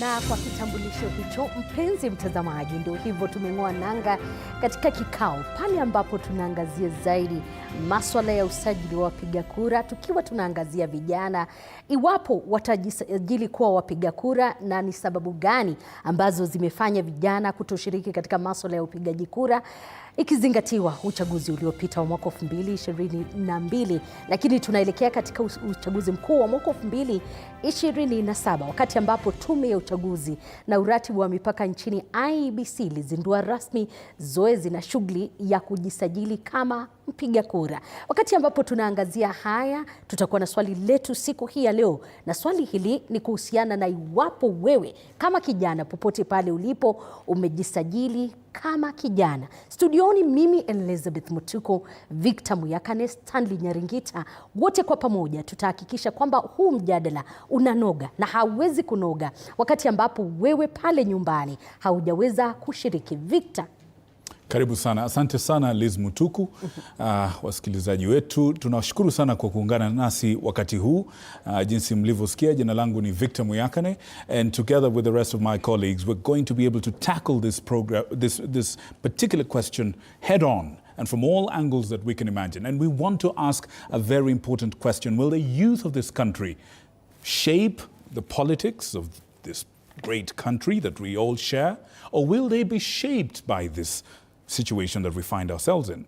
Na kwa kitambulisho hicho, mpenzi mtazamaji, ndio hivyo tumeng'oa nanga katika kikao pale ambapo tunaangazia zaidi masuala ya usajili wa wapiga kura, tukiwa tunaangazia vijana, iwapo watajisajili kuwa wapiga kura na ni sababu gani ambazo zimefanya vijana kutoshiriki katika masuala ya upigaji kura, ikizingatiwa uchaguzi uliopita wa mwaka 2022, lakini tunaelekea katika uchaguzi mkuu wa mwaka 2027, wakati ambapo tume ya uchaguzi na uratibu wa mipaka nchini IEBC ilizindua rasmi zoezi na shughuli ya kujisajili kama mpiga kura. Wakati ambapo tunaangazia haya, tutakuwa na swali letu siku hii ya leo, na swali hili ni kuhusiana na iwapo wewe kama kijana popote pale ulipo umejisajili kama kijana. Studioni mimi Elizabeth Mutuko, Victor Muyakane, Stanley Nyaringita, wote kwa pamoja tutahakikisha kwamba huu mjadala unanoga na hauwezi kunoga wakati ambapo wewe pale nyumbani haujaweza kushiriki. Victor, karibu sana. Asante sana Liz Mutuku. Wasikilizaji wetu, tunawashukuru sana kwa kuungana nasi wakati huu. Jinsi mlivyosikia, jina langu ni Victor Muyakane, and together with the rest of my colleagues we're going to be able to tackle this this particular question head on and from all angles that we can imagine. And we want to ask a very important question: will the youth of this country shape the politics of this great country that we all share, or will they be shaped by this situation that we find ourselves in?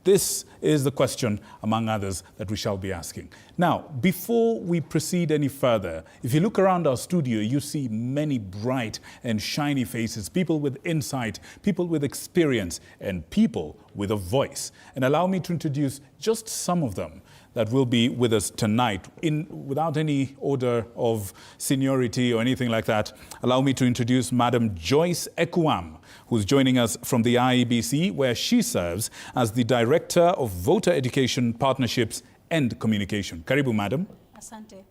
This is the question, among others, that we shall be asking. Now, before we proceed any further, if you look around our studio, you see many bright and shiny faces, people with insight, people with experience, and people with a voice. And allow me to introduce just some of them that will be with us tonight, without any order of seniority or anything like that. Allow me to introduce Madam Joyce Ekuam, who's joining us from the IEBC, where she serves as the Director of Voter Education, Partnerships and Communication. Karibu, Madam. Asante.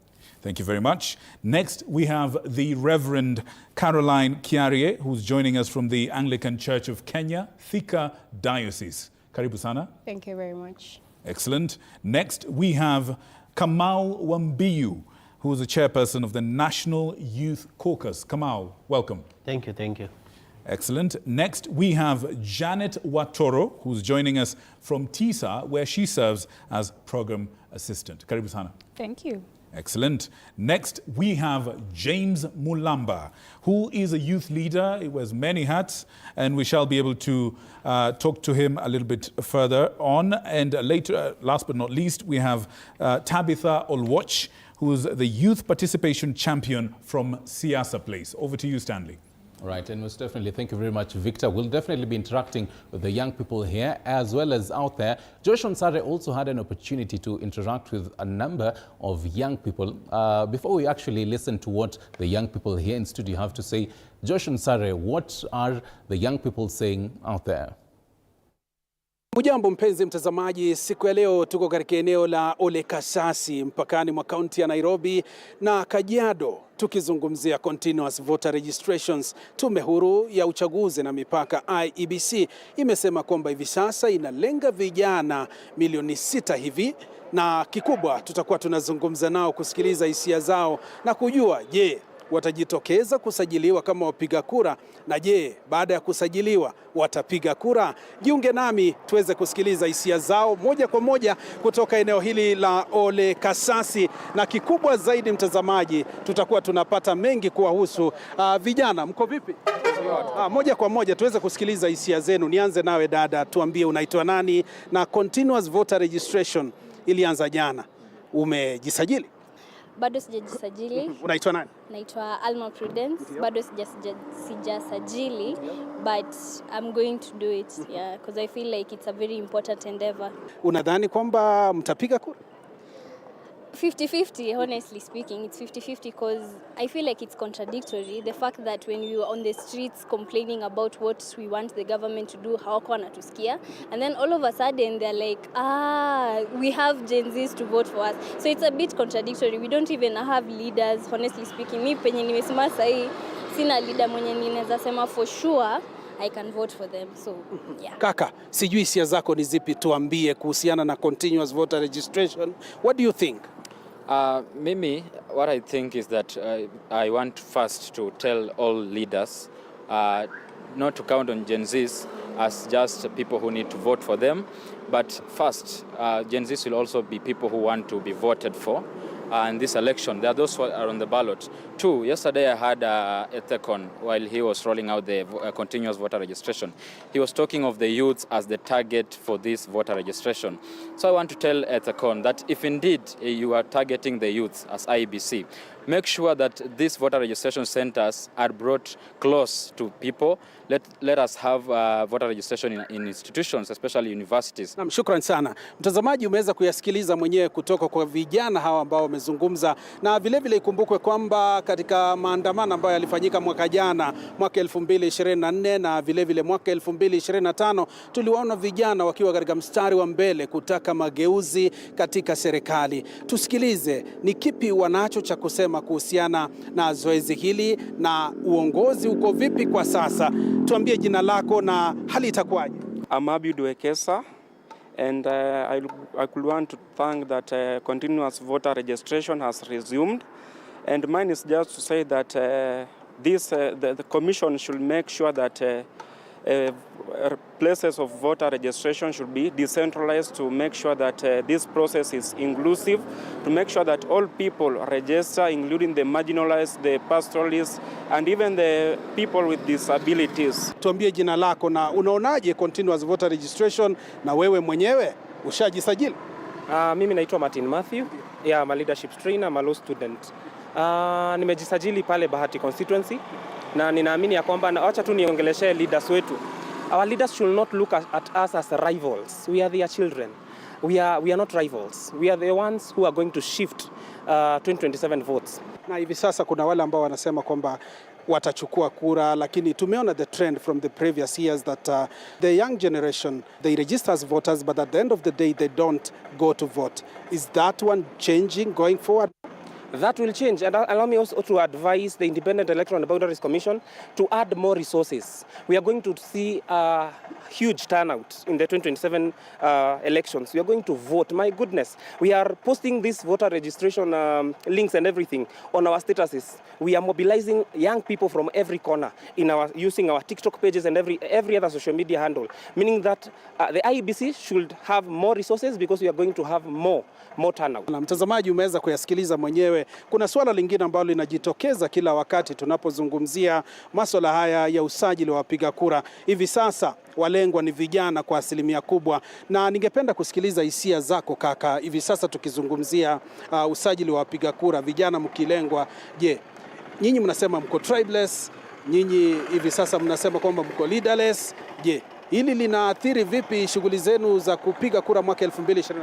Thank you very much. Next, we have the Reverend Caroline Kiarie, who's joining us from the Anglican Church of Kenya, Thika Diocese. Karibu sana. Thank you very much. Excellent. Next, we have Kamau Wambiyu, who is the chairperson of the National Youth Caucus. Kamau, welcome. Thank you, thank you. Excellent. Next, we have Janet Watoro, who's joining us from TISA, where she serves as program assistant. Karibu sana. Thank you. Excellent. Next, we have James Mulamba, who is a youth leader. He wears many hats, and we shall be able to talk to him a little bit further on. And later, last but not least, we have Tabitha Olwach, who is the youth participation champion from Siasa Place. Over to you, Stanley. All right, and most definitely, thank you very much, Victor. We'll definitely be interacting with the young people here as well as out there. Josh Onsare also had an opportunity to interact with a number of young people. Before we actually listen to what the young people here in studio have to say, Josh Onsare, what are the young people saying out there? Hujambo mpenzi mtazamaji, siku ya leo tuko katika eneo la Ole Kasasi mpakani mwa kaunti ya Nairobi na Kajiado, tukizungumzia continuous voter registrations. Tume huru ya uchaguzi na mipaka IEBC imesema kwamba hivi sasa inalenga vijana milioni 6 hivi, na kikubwa tutakuwa tunazungumza nao kusikiliza hisia zao na kujua je, watajitokeza kusajiliwa kama wapiga kura, na je, baada ya kusajiliwa watapiga kura? Jiunge nami tuweze kusikiliza hisia zao moja kwa moja kutoka eneo hili la Ole Kasasi, na kikubwa zaidi mtazamaji, tutakuwa tunapata mengi kuwahusu vijana. Mko vipi? Moja kwa moja tuweze kusikiliza hisia zenu. Nianze nawe dada, tuambie unaitwa nani na continuous voter registration ilianza jana. Umejisajili? Bado sijajisajili. Unaitwa nani? Naitwa Alma Prudence. Bado sijasajili, but I'm going to do it, yeah, because I feel like it's a very important endeavor. Unadhani kwamba mtapiga kura? 50-50, honestly speaking, it's 50-50 because I feel like it's contradictory. The fact that when we were on the streets complaining about what we want the government to do, hawako wanatusikia, and then all of a sudden they're like, we have Gen Zs to vote for us. So it's a bit contradictory. We don't even have leaders, honestly speaking. Mi penye nimesimama sahi, sina leader mwenye ninaweza sema for sure I can vote for them. So, yeah. Kaka, sijui hisia zako ni zipi, tuambie kuhusiana na continuous voter registration. What do you think? Mimi, what I think is that I want first to tell all leaders not to count on Gen Zs as just people who need to vote for them, but first, Gen Zs will also be people who want to be voted for. In this election, there are those who are on the ballot. Two, yesterday I had Ethekon while he was rolling out the continuous voter registration. He was talking of the youths as the target for this voter registration. So I want to tell Ethekon that if indeed you are targeting the youths as IEBC, make sure that these voter registration centers are brought close to people. Let us have voter registration in institutions, especially universities. Naam, shukran sana. Mtazamaji, umeweza kuyasikiliza mwenyewe kutoka kwa vijana hawa ambao wamezungumza, na vile ikumbukwe kwamba katika maandamano ambayo yalifanyika mwaka jana, mwaka 2024 na vile mwaka 2025, tuliwaona vijana wakiwa katika mstari wa mbele kutaka mageuzi katika serikali. Tusikilize ni kipi wanacho cha kusema kuhusiana na zoezi hili na uongozi uko vipi kwa sasa. Tuambie jina lako na hali itakuwaje? I'm Abid Wekesa, and I could want to thank that continuous voter registration has resumed, and mine is just to say that the commission should make sure that places of voter registration should be decentralized, to make sure that this process is inclusive, to make sure that all people register, including the marginalized, the pastoralists, and even the people with disabilities. Tuambie jina lako na unaonaje continuous voter registration, na wewe mwenyewe ushajisajili? Mimi naitwa Martin Matthew. Yeah, I'm a leadership trainer, I'm a law student. Nimejisajili pale Bahati constituency, na ninaamini ya kwamba, na acha tu niongeleshe leaders wetu. Our leaders should not look at us as rivals. We are their children. We are not rivals. We are the ones who are going to shift 2027 votes. Na hivi sasa kuna wale ambao wanasema kwamba watachukua kura, lakini tumeona the trend from the previous years that the young generation, they register as voters, but at the end of the day they don't go to vote. Is that one changing going forward? That will change, and allow me also to advise the Independent Electoral and Boundaries Commission to add more resources. We are going to see a huge turnout in the 2027 elections. We are going to vote. My goodness, we are posting this voter registration links and everything on our statuses. We are mobilizing young people from every corner using our TikTok pages and every other social media handle, meaning that the IEBC should have more resources because we are going to have more turnout. Na mtazamaji, umeweza kuyasikiliza mwenyewe. Kuna swala lingine ambalo linajitokeza kila wakati tunapozungumzia masuala haya ya usajili wa wapiga kura. Hivi sasa walengwa ni vijana kwa asilimia kubwa, na ningependa kusikiliza hisia zako kaka. Hivi sasa tukizungumzia usajili wa wapiga kura, vijana mkilengwa, je, nyinyi mnasema mko tribeless, nyinyi hivi sasa mnasema kwamba mko leaderless. Je, hili linaathiri vipi shughuli zenu za kupiga kura mwaka 2027?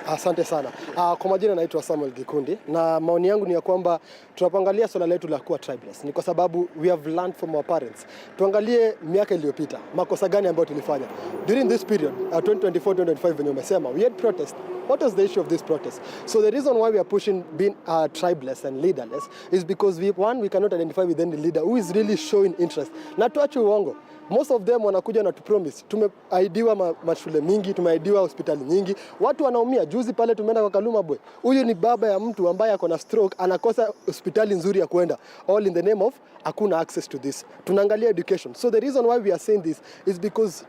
Asante sana. Kwa majina naitwa Samuel Gikundi, na maoni yangu ni ya kwamba tunapoangalia swala letu la kuwa tribeless ni kwa sababu we have learned from our parents. Tuangalie miaka iliyopita, makosa gani ambayo tulifanya. During this period, 2024-2025 venye umesema, we had protest. What was the issue of this protest? So the reason why we are pushing being tribeless and leaderless is because we cannot identify with any leader who is really showing interest. Na tuache uongo. Most of them wanakuja na tupromise. Tumeahidiwa mashule mingi, tumeahidiwa hospitali nyingi. Watu wanaumia. Juzi pale tumeenda kwa Kaluma boy. Huyu ni baba ya mtu ambaye ako na stroke, anakosa hospitali nzuri ya kwenda. All in the name of hakuna access to this. Tunaangalia education. So the reason why we are saying this is because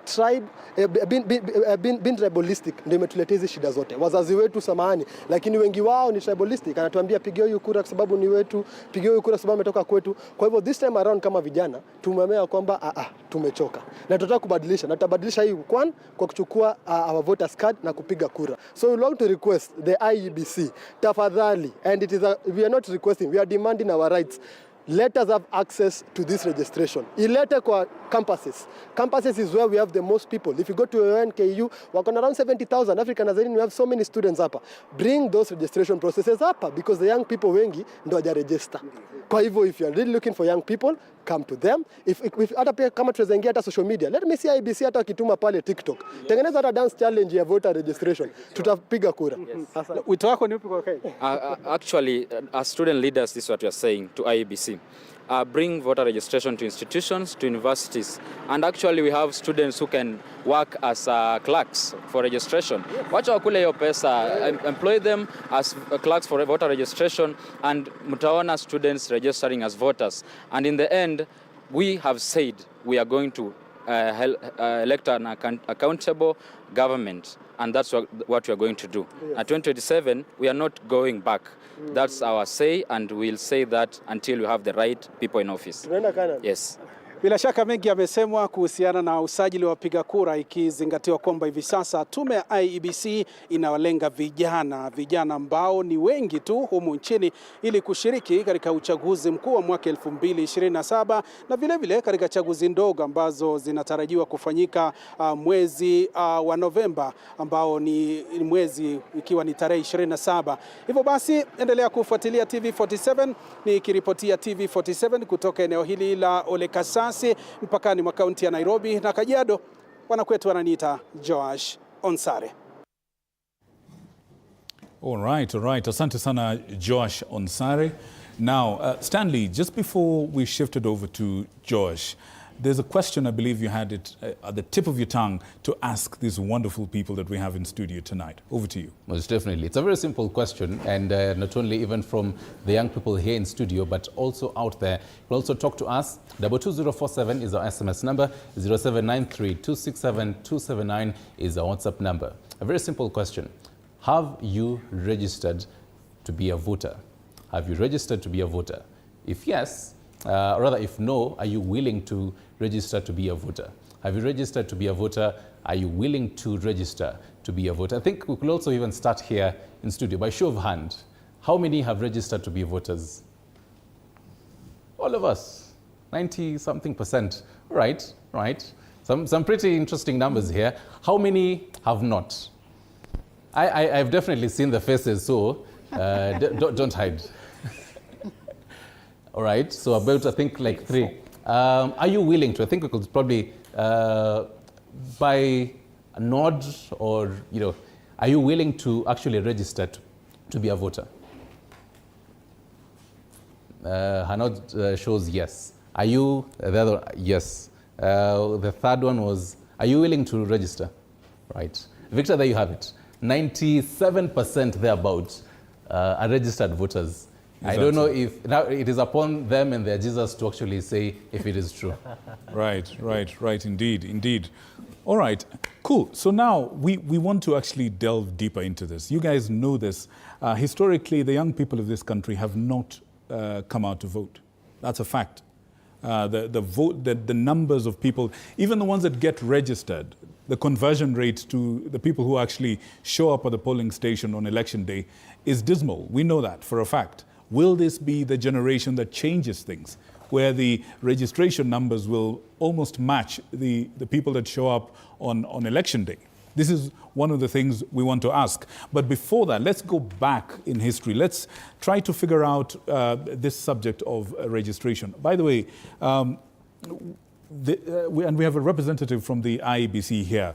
being tribalistic ndio imetuletea hizi shida zote. Wazazi wetu samahani, lakini wengi wao ni tribalistic. Anatuambia pigia huyu kura kwa sababu ni wetu, pigia huyu kura kwa sababu ametoka kwetu. Kwa hivyo this time around kama vijana tumeamua kwamba tumechoka. Na tunataka kubadilisha. Na tutabadilisha hii kwa kuchukua our voters card na kupiga kura. So we want to request the IEBC, tafadhali, and we are not requesting, we are demanding our rights. Let us have access to this registration. Ilete kwa campuses. Campuses is where we have the most people. If you go to NKU, we're around 70,000. Africa Nazarene, we have so many students hapa. Bring those registration processes hapa because the young people wengi ndo hawajaregister. Kwa hivyo, if you are really looking for young people, come to them. If hata pia kama tunaingia hata social media, let me see IEBC hata kituma pale TikTok. Tengeneza hata dance challenge ya voter registration. Tutapiga kura. Wito wako ni upi kwa Kenya? Actually, as student leaders, this is what we are saying to IEBC. bring voter registration to institutions, to universities. And actually we have students who can work as clerks for registration. Wacha wakule hiyo pesa, employ them as clerks for voter registration, and mtaona students registering as voters. And in the end, we have said we are going to elect an accountable government, and that's what we are going to do. Yes. At 2027, we are not going back. That's our say, and we'll say that until we have the right people in office. Yes. Bila shaka mengi yamesemwa kuhusiana na usajili wa wapiga kura, ikizingatiwa kwamba hivi sasa tume ya IEBC inawalenga vijana ambao ni wengi tu humu nchini ili kushiriki katika uchaguzi mkuu wa mwaka 2027 na vile vile katika chaguzi ndogo ambazo zinatarajiwa kufanyika mwezi wa Novemba, ambao ni mwezi ikiwa ni tarehe 27. Hivyo basi endelea kufuatilia TV47, nikiripotia TV47 kutoka eneo hili la Olekasa mpakani mwa kaunti ya Nairobi na Kajiado. Wanakwetu wananiita Joash Onsare. All right. Asante sana Joash Onsare. Now, Stanley, just before we shifted over to Joash, there's a question I believe you had it at the tip of your tongue to ask these wonderful people that we have in studio tonight. Over to you. Most definitely. It's a very simple question, and not only even from the young people here in studio, but also out there. You can also talk to us. 22047 is our SMS number. 0793 267 279 is our WhatsApp number. A very simple question. Have you registered to be a voter? Have you registered to be a voter? If yes, or rather if no, are you willing to register to be a voter? Have you registered to be a voter? Are you willing to register to be a voter? I think we could also even start here in studio by show of hand. How many have registered to be voters? All of us, 90-something%. Right. Some pretty interesting numbers here. How many have not? I've definitely seen the faces, so don't hide. All right, so about, I think, like 3. Are you willing to? I think we could probably, by a nod or, are you willing to actually register to be a voter? Her nod shows yes. Are you, the other, yes. The third one was, are you willing to register? Right. Victor, there you have it. 97% thereabouts are registered voters. I don't know if now it is upon them and their Jesus to actually say if it is true. Right, indeed. All right, cool. So now we want to actually delve deeper into this. You guys know this. Historically, the young people of this country have not come out to vote. That's a fact. The numbers of people, even the ones that get registered, the conversion rate to the people who actually show up at the polling station on election day is dismal. We know that for a fact. Will this be the generation that changes things, where the registration numbers will almost match the people that show up on election day? This is one of the things we want to ask. But before that, let's go back in history. Let's try to figure out this subject of registration. By the way, and we have a representative from the IEBC here.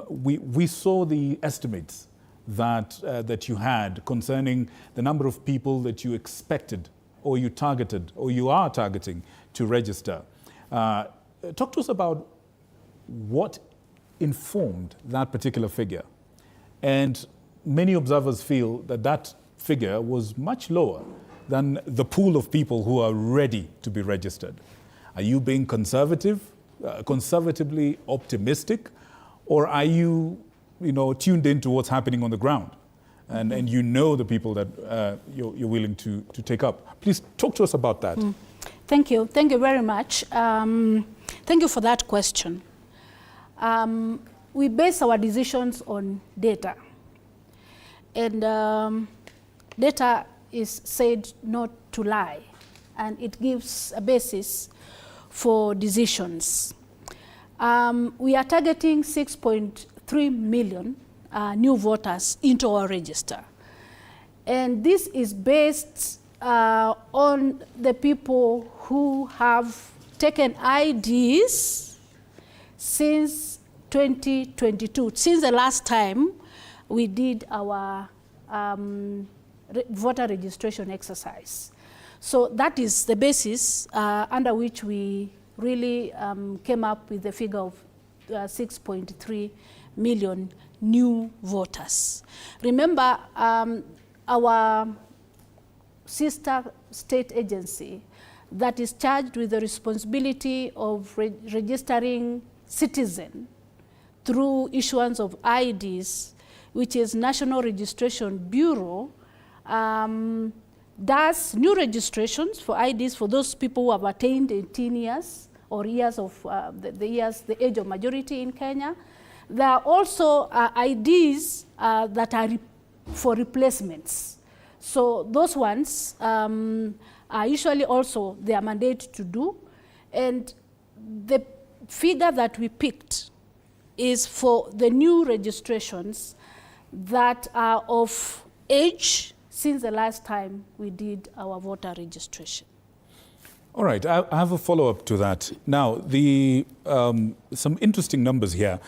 We saw the estimates that you had concerning the number of people that you expected or you targeted or you are targeting to register. Talk to us about what informed that particular figure. And many observers feel that that figure was much lower than the pool of people who are ready to be registered. Are you being conservatively optimistic, or are you tuned into what's happening on the ground, and the people that you're willing to take up? Please talk to us about that. Thank you very much. Thank you for that question. We base our decisions on data, and data is said not to lie, and it gives a basis for decisions. We are targeting 6.3 million new voters into our register. And this is based on the people who have taken IDs since 2022, since the last time we did our voter registration exercise. So that is the basis under which we really came up with the figure of 6.3 million new voters. Remember, our sister state agency that is charged with the responsibility of registering citizens through issuance of IDs, which is National Registration Bureau, does new registrations for IDs for those people who have attained 18 years or years of the age of majority in Kenya. There are also IDs that are for replacements. So those ones are usually also their mandate to do. And the figure that we picked is for the new registrations that are of age since the last time we did our voter registration. All right, I have a follow-up to that. Now, some interesting numbers here.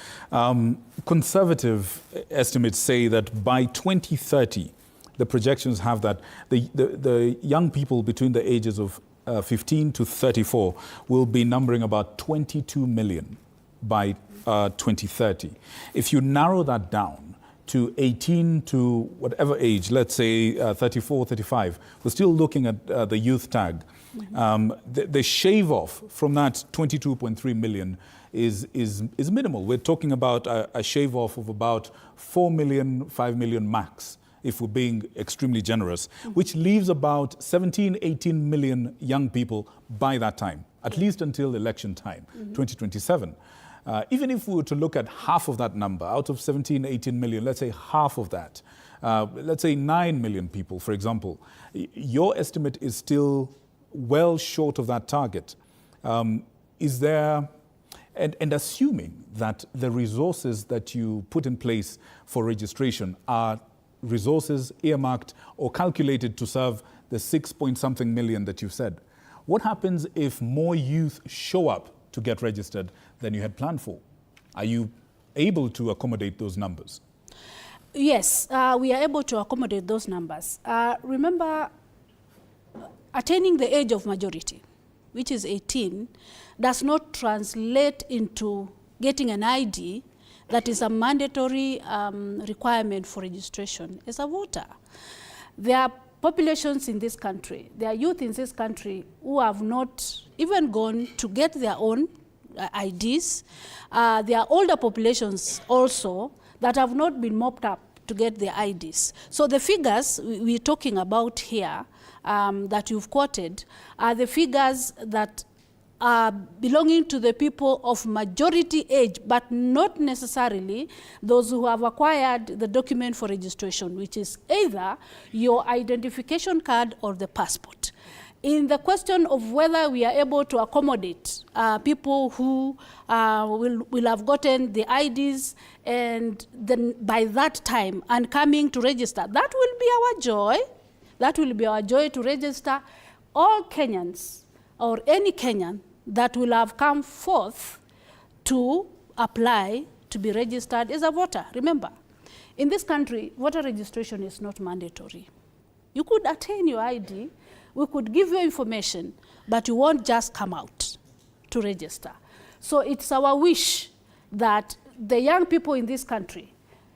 Conservative estimates say that by 2030, the projections have that the young people between the ages of 15 to 34 will be numbering about 22 million by 2030. If you narrow that down to 18 to whatever age, let's say 34, 35, we're still looking at the youth tag. The shave off from that 22.3 million is minimal. We're talking about a shave off of about 4 million, 5 million max, if we're being extremely generous, which leaves about 17, 18 million young people by that time, at least until election time, 2027. Even if we were to look at half of that number, out of 17, 18 million, let's say half of that, let's say 9 million people, for example, your estimate is still well short of that target. Is there, and assuming that the resources that you put in place for registration are resources earmarked or calculated to serve the 6-point-something million that you said, what happens if more youth show up to get registered than you had planned for? Are you able to accommodate those numbers? Yes, we are able to accommodate those numbers. Remember, attaining the age of majority, which is 18, does not translate into getting an ID that is a mandatory requirement for registration as a voter. There are populations in this country, there are youth in this country who have not even gone to get their own IDs. There are older populations also that have not been mopped up to get their IDs. So the figures we're talking about here that you've quoted are the figures that are belonging to the people of majority age, but not necessarily those who have acquired the document for registration, which is either your identification card or the passport. In the question of whether we are able to accommodate people who will have gotten the IDs and then by that time and coming to register, that will be our joy. That will be our joy to register all Kenyans or any Kenyan that will have come forth to apply to be registered as a voter. Remember, in this country, voter registration is not mandatory. You could attain your ID, we could give you information, but you won't just come out to register. So it's our wish that the young people in this country,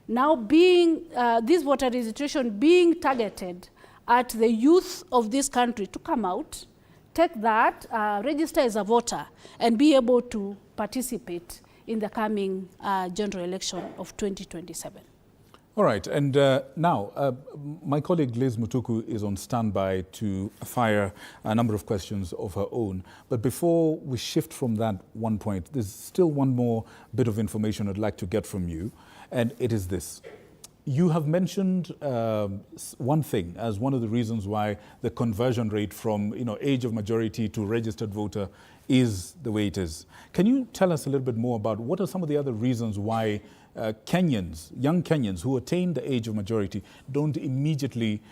now being, this voter registration being targeted at the youth of this country to come out, take that, register as a voter, and be able to participate in the coming general election of 2027. All right, and now my colleague Liz Mutuku is on standby to fire a number of questions of her own. But before we shift from that one point, there's still one more bit of information I'd like to get from you, and it is this. You have mentioned one thing as one of the reasons why the conversion rate from age of majority to registered voter is the way it is. Can you tell us a little bit more about what are some of the other reasons why Kenyans, young Kenyans who attain the age of majority don't immediately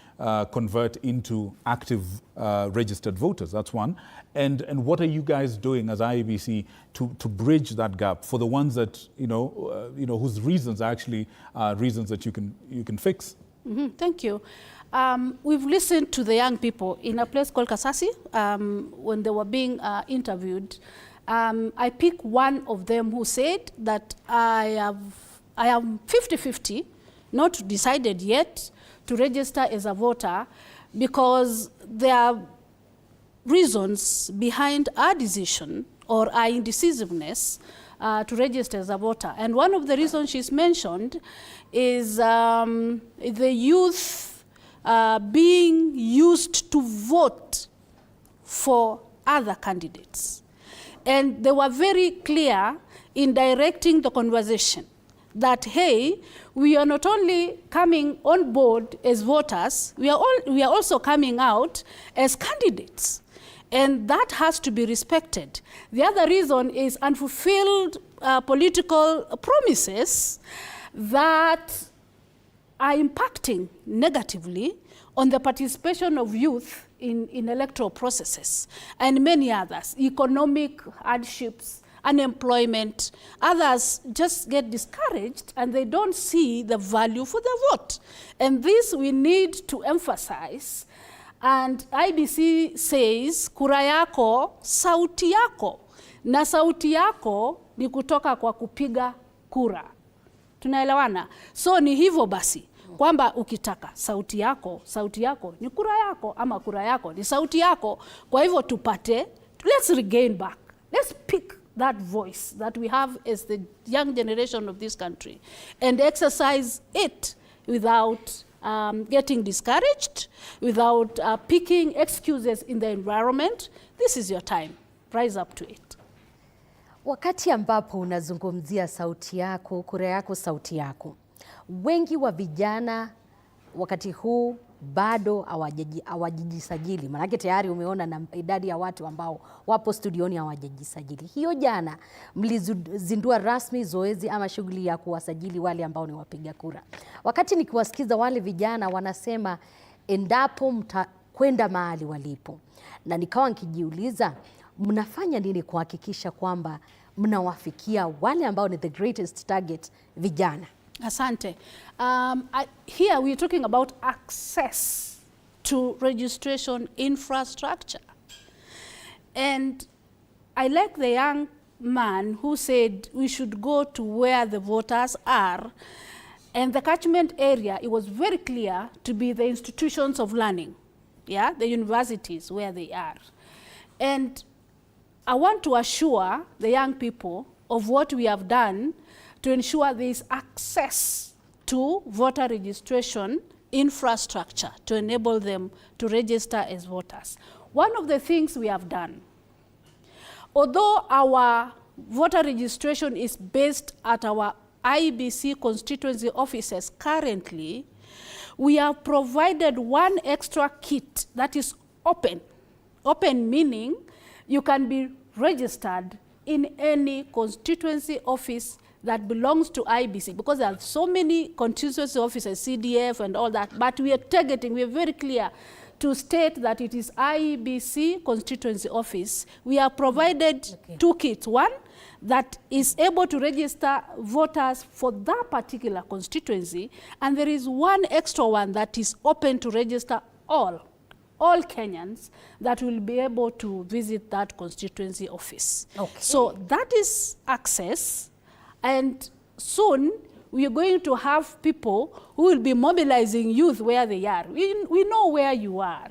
convert into active registered voters? That's one. And what are you guys doing as IEBC to bridge that gap for the ones that whose reasons are actually reasons that you can fix? Thank you. We've listened to the young people in a place called Kasasi when they were being interviewed. I pick one of them who said that I am 50-50, not decided yet to register as a voter because there are reasons behind our decision or our indecisiveness to register as a voter. And one of the reasons she's mentioned is the youth being used to vote for other candidates. And they were very clear in directing the conversation that, hey, we are not only coming on board as voters, we are also coming out as candidates. And that has to be respected. The other reason is unfulfilled political promises that are impacting negatively on the participation of youth in electoral processes and many others, economic hardships, unemployment. Others just get discouraged and they don't see the value for the vote. And this we need to emphasize. And IEBC says, kura yako, sauti yako. Na sauti yako ni kutoka kwa kupiga kura. Tunaelewana? So ni hivyo basi, kwamba ukitaka sauti yako ni kura yako, ama kura yako ni sauti yako. Kwa hivyo tupate, let's regain back. Let's pick that voice that we have as the young generation of this country and exercise it without getting discouraged, without picking excuses in the environment. This is your time. Rise up to it. Wakati ambapo unazungumzia sauti yako, kura yako, sauti yako, wengi wa vijana wakati huu bado hawajajisajili. Maanake tayari umeona na idadi ya watu ambao wapo studioni hawajajisajili. Hiyo jana mlizindua rasmi zoezi ama shughuli ya kuwasajili wale ambao ni wapiga kura. Wakati nikiwasikiza wale vijana wanasema endapo mtakwenda mahali walipo, na nikawa nikijiuliza mnafanya nini kuhakikisha kwamba mnawafikia wale ambao ni the greatest target, vijana? Asante. Here we're talking about access to registration infrastructure. And I like the young man who said we should go to where the voters are. And the catchment area, it was very clear to be the institutions of learning, yeah, the universities where they are. And I want to assure the young people of what we have done to ensure there is access to voter registration infrastructure to enable them to register as voters. One of the things we have done, although our voter registration is based at our IEBC constituency offices currently, we have provided one extra kit that is open. Open meaning you can be registered in any constituency office that belongs to IEBC, because there are so many constituency offices, CDF and all that, but we are targeting, we are very clear to state that it is IEBC constituency office. We have provided two kits. One that is able to register voters for that particular constituency, and there is one extra one that is open to register all Kenyans that will be able to visit that constituency office. Okay. So that is access, and soon we are going to have people who will be mobilizing youth where they are. We know where you are.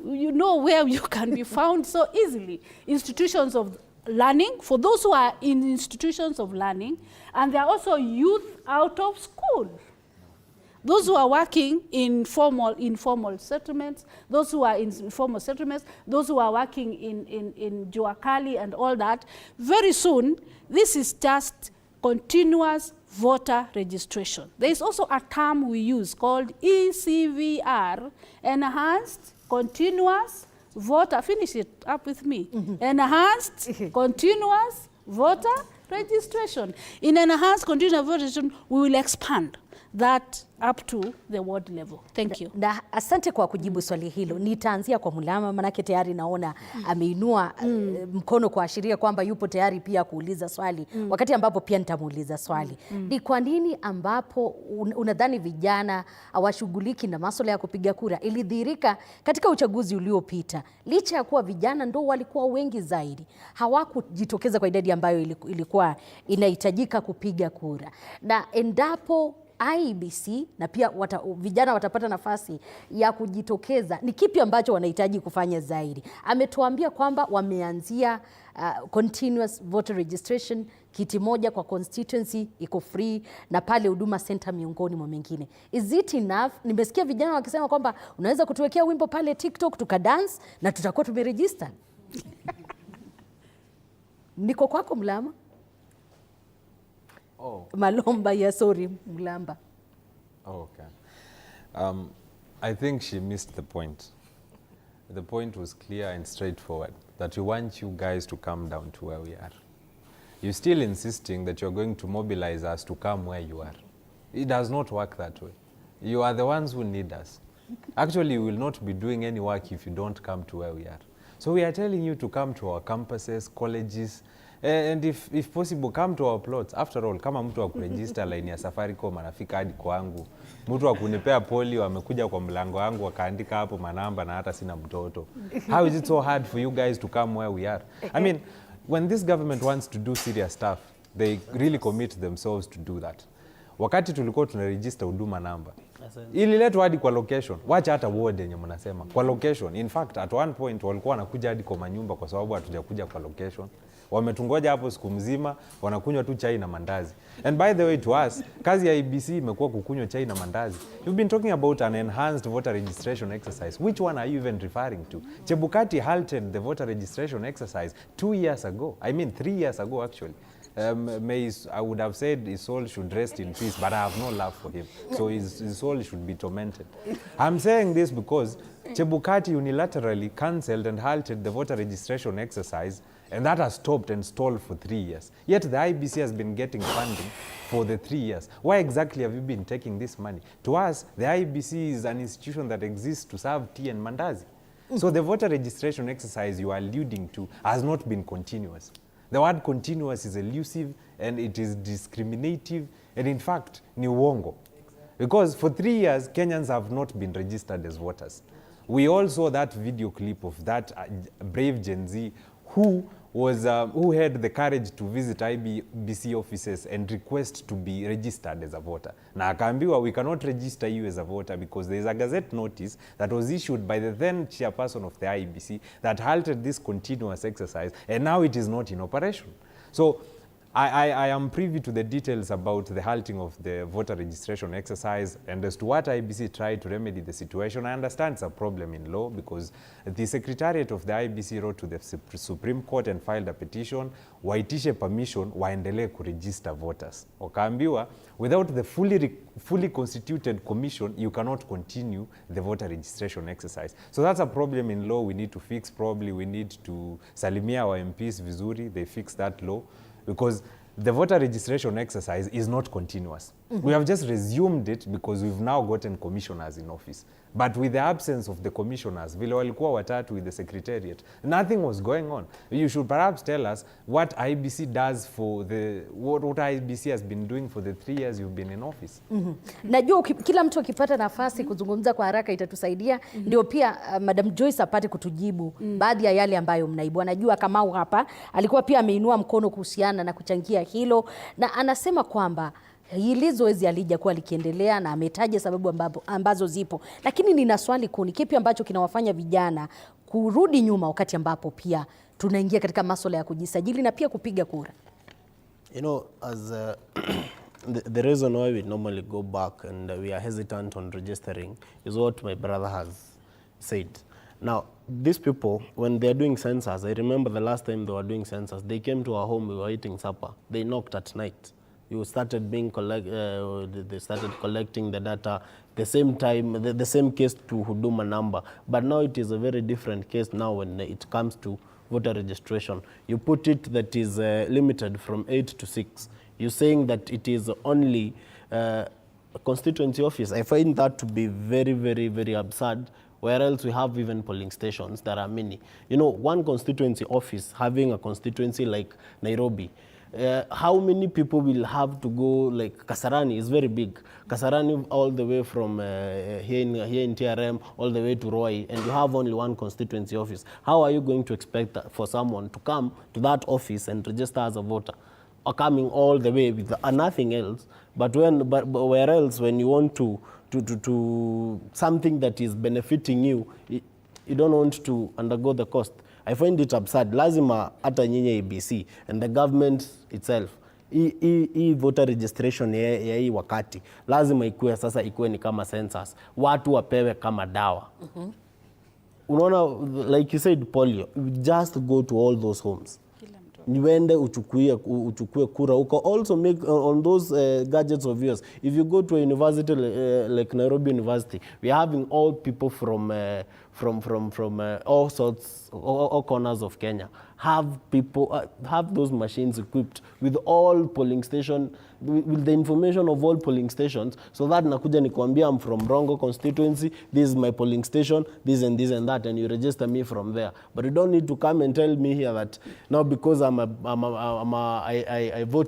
You know where you can be found so easily. Institutions of learning, for those who are in institutions of learning, and there are also youth out of school. Those who are working in informal settlements, those who are in formal settlements, those who are working in Juakali and all that. Very soon, this is just continuous voter registration. There is also a term we use called ECVR, Enhanced Continuous Voter, finish it up with me, Enhanced Continuous Voter Registration. In Enhanced Continuous Voter Registration, we will expand that up to the ward level. Thank you. Na asante kwa kujibu swali hilo. Nitaanzia kwa Mulama, manake tayari naona ameinua mkono kuashiria kwamba yupo tayari pia kuuliza swali, wakati ambapo pia nitamuuliza swali. Ni kwa nini ambapo unadhani vijana hawashughuliki na masuala ya kupiga kura? Ilidhihirika katika uchaguzi uliopita, licha ya kuwa vijana ndo walikuwa wengi zaidi, hawakujitokeza kwa idadi ambayo ilikuwa inahitajika kupiga kura. Na endapo IEBC na pia vijana watapata nafasi ya kujitokeza, ni kipi ambacho wanahitaji kufanya zaidi? Ametuambia kwamba wameanzia continuous voter registration, kiti moja kwa constituency iko free, na pale Huduma Center miongoni mwa mengine. Is it enough? Nimesikia vijana wakisema kwamba unaweza kutuwekea wimbo pale TikTok tukadance na tutakuwa tumeregister. Niko kwako Mlama. Oh. Malomba ya sorry Mlamba. Oh, okay. I think she missed the point. The point was clear and straightforward, that we want you guys to come down to where we are. You're still insisting that you're going to mobilize us to come where you are. It does not work that way. You are the ones who need us. Actually, you will not be doing any work if you don't come to where we are. So we are telling you to come to our campuses, colleges, and if possible, come to our plots. After all, kama mtu wa kuregister line ya Safaricom anafika hadi kwangu, mtu wa kunipea polio amekuja kwa mlango wangu akaandika hapo manamba na hata sina mtoto. How is it so hard for you guys to come where we are? I mean, when this government wants to do serious stuff, they really commit themselves to do that. Wakati tulikuwa tunaregister huduma namba, ililetwa hadi kwa location. Wacha hata ward yenye mnasema kwa location. In fact, at one point walikuwa wanakuja hadi kwa manyumba kwa sababu hatujakuja kwa location. Wametungoja hapo siku mzima, wanakunywa tu chai na mandazi. And by the way, to us, kazi ya IEBC imekuwa kukunywa chai na mandazi. You've been talking about an enhanced voter registration exercise. Which one are you even referring to? Chebukati halted the voter registration exercise 2 years ago. I mean 3 years ago actually. I would have said his soul should rest in peace, but I have no love for him. So his soul should be tormented. I'm saying this because Chebukati unilaterally cancelled and halted the voter registration exercise, and that has stopped and stalled for 3 years. Yet the IEBC has been getting funding for the 3 years. Why exactly have you been taking this money? To us, the IEBC is an institution that exists to serve tea and mandazi. So the voter registration exercise you are alluding to has not been continuous. The word continuous is elusive and it is discriminative, and in fact, ni uongo. Because for 3 years, Kenyans have not been registered as voters. We all saw that video clip of that brave Gen Z who had the courage to visit IEBC offices and request to be registered as a voter. Na akaambiwa, we cannot register you as a voter because there is a gazette notice that was issued by the then chairperson of the IEBC that halted this continuous exercise, and now it is not in operation. So I am privy to the details about the halting of the voter registration exercise, and as to what IEBC tried to remedy the situation, I understand it's a problem in law because the Secretariat of the IEBC wrote to the Supreme Court and filed a petition, waitishe permission, waendelee kuregister voters. Wakaambiwa, without the fully constituted commission, you cannot continue the voter registration exercise. So that's a problem in law we need to fix. Probably we need to salimia our MPs vizuri, they fix that law. Because the voter registration exercise is not continuous. We have just resumed it because we've now gotten commissioners in office. But with the absence of the commissioners, vile walikuwa watatu with the secretariat, nothing was going on. You should perhaps tell us what IEBC does for what IEBC has been doing for the 3 years you've been in office. Najua kila mtu akipata nafasi kuzungumza kwa haraka itatusaidia. Ndio pia Madam Joyce apate kutujibu baadhi ya yale ambayo mnaibu. Anajua Kamau hapa alikuwa pia ameinua mkono kuhusiana na kuchangia hilo, na anasema kwamba hili zoezi halijakuwa likiendelea, na ametaja sababu ambazo zipo. Lakini nina swali kuu, ni kipi ambacho kinawafanya vijana kurudi nyuma wakati ambapo pia tunaingia katika masuala ya kujisajili na pia kupiga kura? You know, as the reason why we normally go back and we are hesitant on registering is what my brother has said. Now, these people, when they are doing census, I remember the last time they were doing census, they came to our home, we were eating supper. They knocked at night. You started they started collecting the data the same time, the same case to Huduma number. But now it is a very different case now when it comes to voter registration. You put it that is limited from 8 to 6. You're saying that it is only constituency office, I find that to be very, very, very absurd, where else we have even polling stations. There are many. You know, one constituency office having a constituency like Nairobi, how many people will have to go? Like Kasarani is very big. Kasarani all the way from here in TRM all the way to Roy, and you have only one constituency office. How are you going to expect for someone to come to that office and register as a voter, or coming all the way with nothing else? But where else when you want to something that is benefiting you, you don't want to undergo the cost. I find it absurd. Lazima hata nyinyi IEBC and the government itself, hii voter registration ya hii wakati lazima ikuwe sasa, ikuwe ni kama census, watu wapewe kama dawa. Unaona, like you said, polio, just go to all those homes, niwende uchukue kura huko. Also make on those gadgets of yours. If you go to a university like Nairobi University, we are having all people from all sorts, all corners of Kenya. Have people have those machines equipped with all polling station, with the information of all polling stations, so that nakuja nikwambia I'm from Rongo constituency, this is my polling station, this and that, and you register me from there. But you don't need to come and tell me here that now because I vote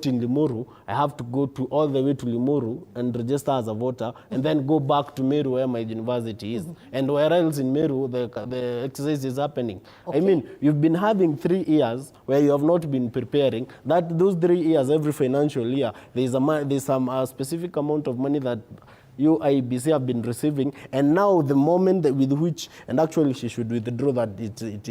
in Limuru, I have to go to all the way to Limuru and register as a voter, and then go back to Meru where my university is, and where else in Meru the exercise is happening. Okay. I mean, you've been having 3 years where you have not been preparing. That those 3 years, every financial year, there's some specific amount of money that you IEBC have been receiving, and now the moment that with which, and actually she should withdraw that, it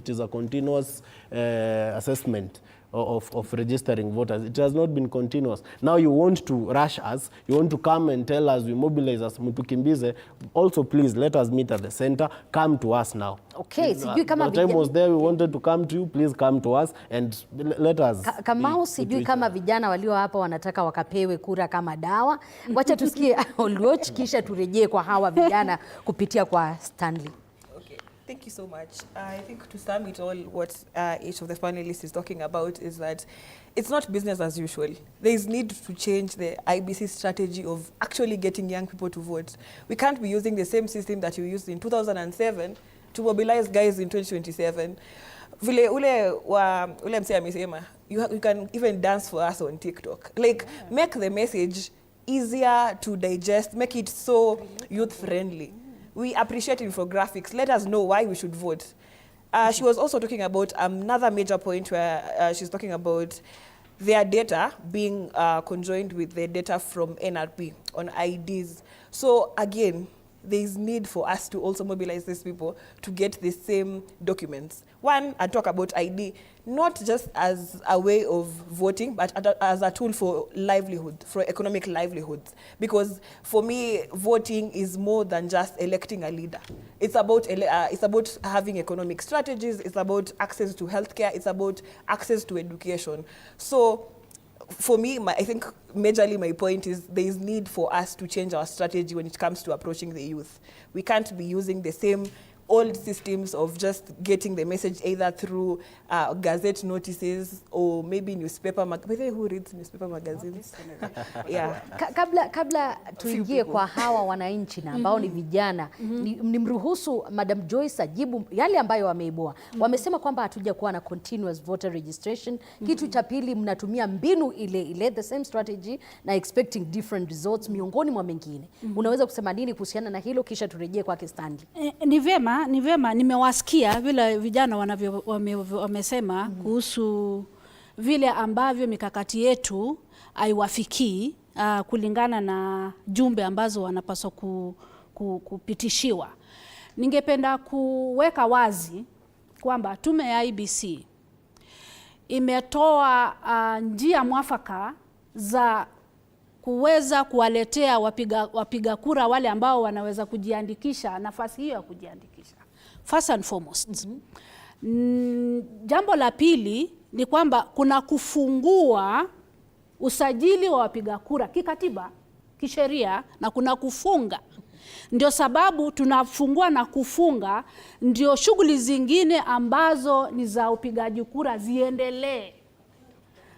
is a continuous assessment of registering voters. It has not been continuous. Now you want to rush us, you want to come and tell us, we mobilize us, mutukimbize. Also, please let us meet at the center. Come to us now. Okay, sijui kama the time was there, we wanted to come to you, please come to us and let us. Kamau, sijui kama vijana walio hapa wanataka wakapewe kura kama dawa. Wacha tusikie Oluoch, kisha turejee kwa hawa vijana kupitia kwa Stanley. Thank you so much. I think to sum it all, what each of the panelists is talking about is that it's not business as usual. There is need to change the IEBC strategy of actually getting young people to vote. We can't be using the same system that you used in 2007 to mobilize guys in 2027. Vile ule msee amesema, you can even dance for us on TikTok. Like, make the message easier to digest, make it so youth-friendly. We appreciate infographics. Let us know why we should vote. She was also talking about another major point where she's talking about their data being conjoined with the data from NRP on IDs. So again, there is need for us to also mobilize these people to get the same documents. One, I talk about ID, not just as a way of voting, but as a tool for livelihood, for economic livelihoods. Because for me, voting is more than just electing a leader. It's about having economic strategies, it's about access to healthcare, it's about access to education. So for me, I think majorly my point is there is need for us to change our strategy when it comes to approaching the youth. We can't be using the same old systems of just getting the message either through gazette notices or maybe newspaper. Who reads newspaper magazines? Yeah. Kabla tuingie kwa hawa wananchi na ambao ni vijana, nimruhusu Madam Joyce ajibu yale ambayo wameibua. Wamesema kwamba hatuja kuwa na continuous voter registration. Kitu cha pili, mnatumia mbinu ile the same strategy na expecting different results miongoni mwa mengine. Unaweza kusema nini kuhusiana na hilo, kisha turejee kwa Stanley? Ni vyema nimewasikia vile vijana wamesema kuhusu vile ambavyo mikakati yetu haiwafikii kulingana na jumbe ambazo wanapaswa kupitishiwa. Ningependa kuweka wazi kwamba tume ya IEBC imetoa njia mwafaka za kuweza kuwaletea wapiga kura wale ambao wanaweza kujiandikisha nafasi hiyo ya kujiandikisha. First and foremost. Jambo la pili ni kwamba kuna kufungua usajili wa wapiga kura kikatiba, kisheria, na kuna kufunga. Ndio sababu tunafungua na kufunga, ndio shughuli zingine ambazo ni za upigaji kura ziendelee.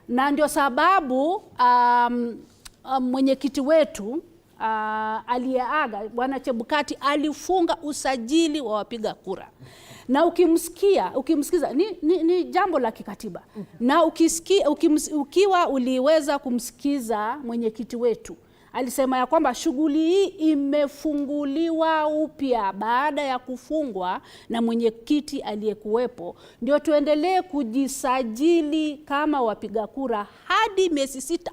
Na ndio sababu mwenyekiti wetu aliyeaga Bwana Chebukati alifunga usajili wa wapiga kura. Na ukimsikiza ni jambo la kikatiba. Na ukiwa uliweza kumsikiza mwenyekiti wetu, alisema ya kwamba shughuli hii imefunguliwa upya baada ya kufungwa na mwenyekiti aliyekuwepo, ndio tuendelee kujisajili kama wapiga kura hadi miezi 6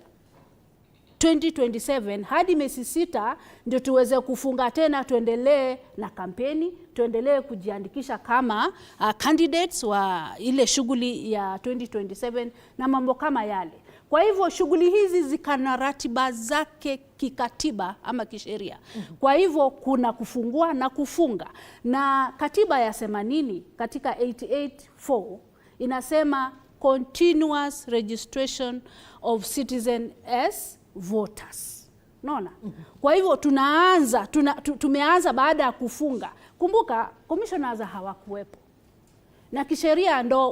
2027, hadi miezi 6 ndio tuweze kufunga tena, tuendelee na kampeni, tuendelee kujiandikisha kama candidates wa ile shughuli ya 2027 na mambo kama yale. Kwa hivyo shughuli hizi zikana ratiba zake kikatiba ama kisheria. Kwa hivyo kuna kufungua na kufunga. Na katiba yasema nini? Katika 88.4 inasema continuous registration of citizen as voters. Naona? Kwa hivyo tumeanza baada ya kufunga. Kumbuka commissioners hawakuwepo. Na kisheria ndo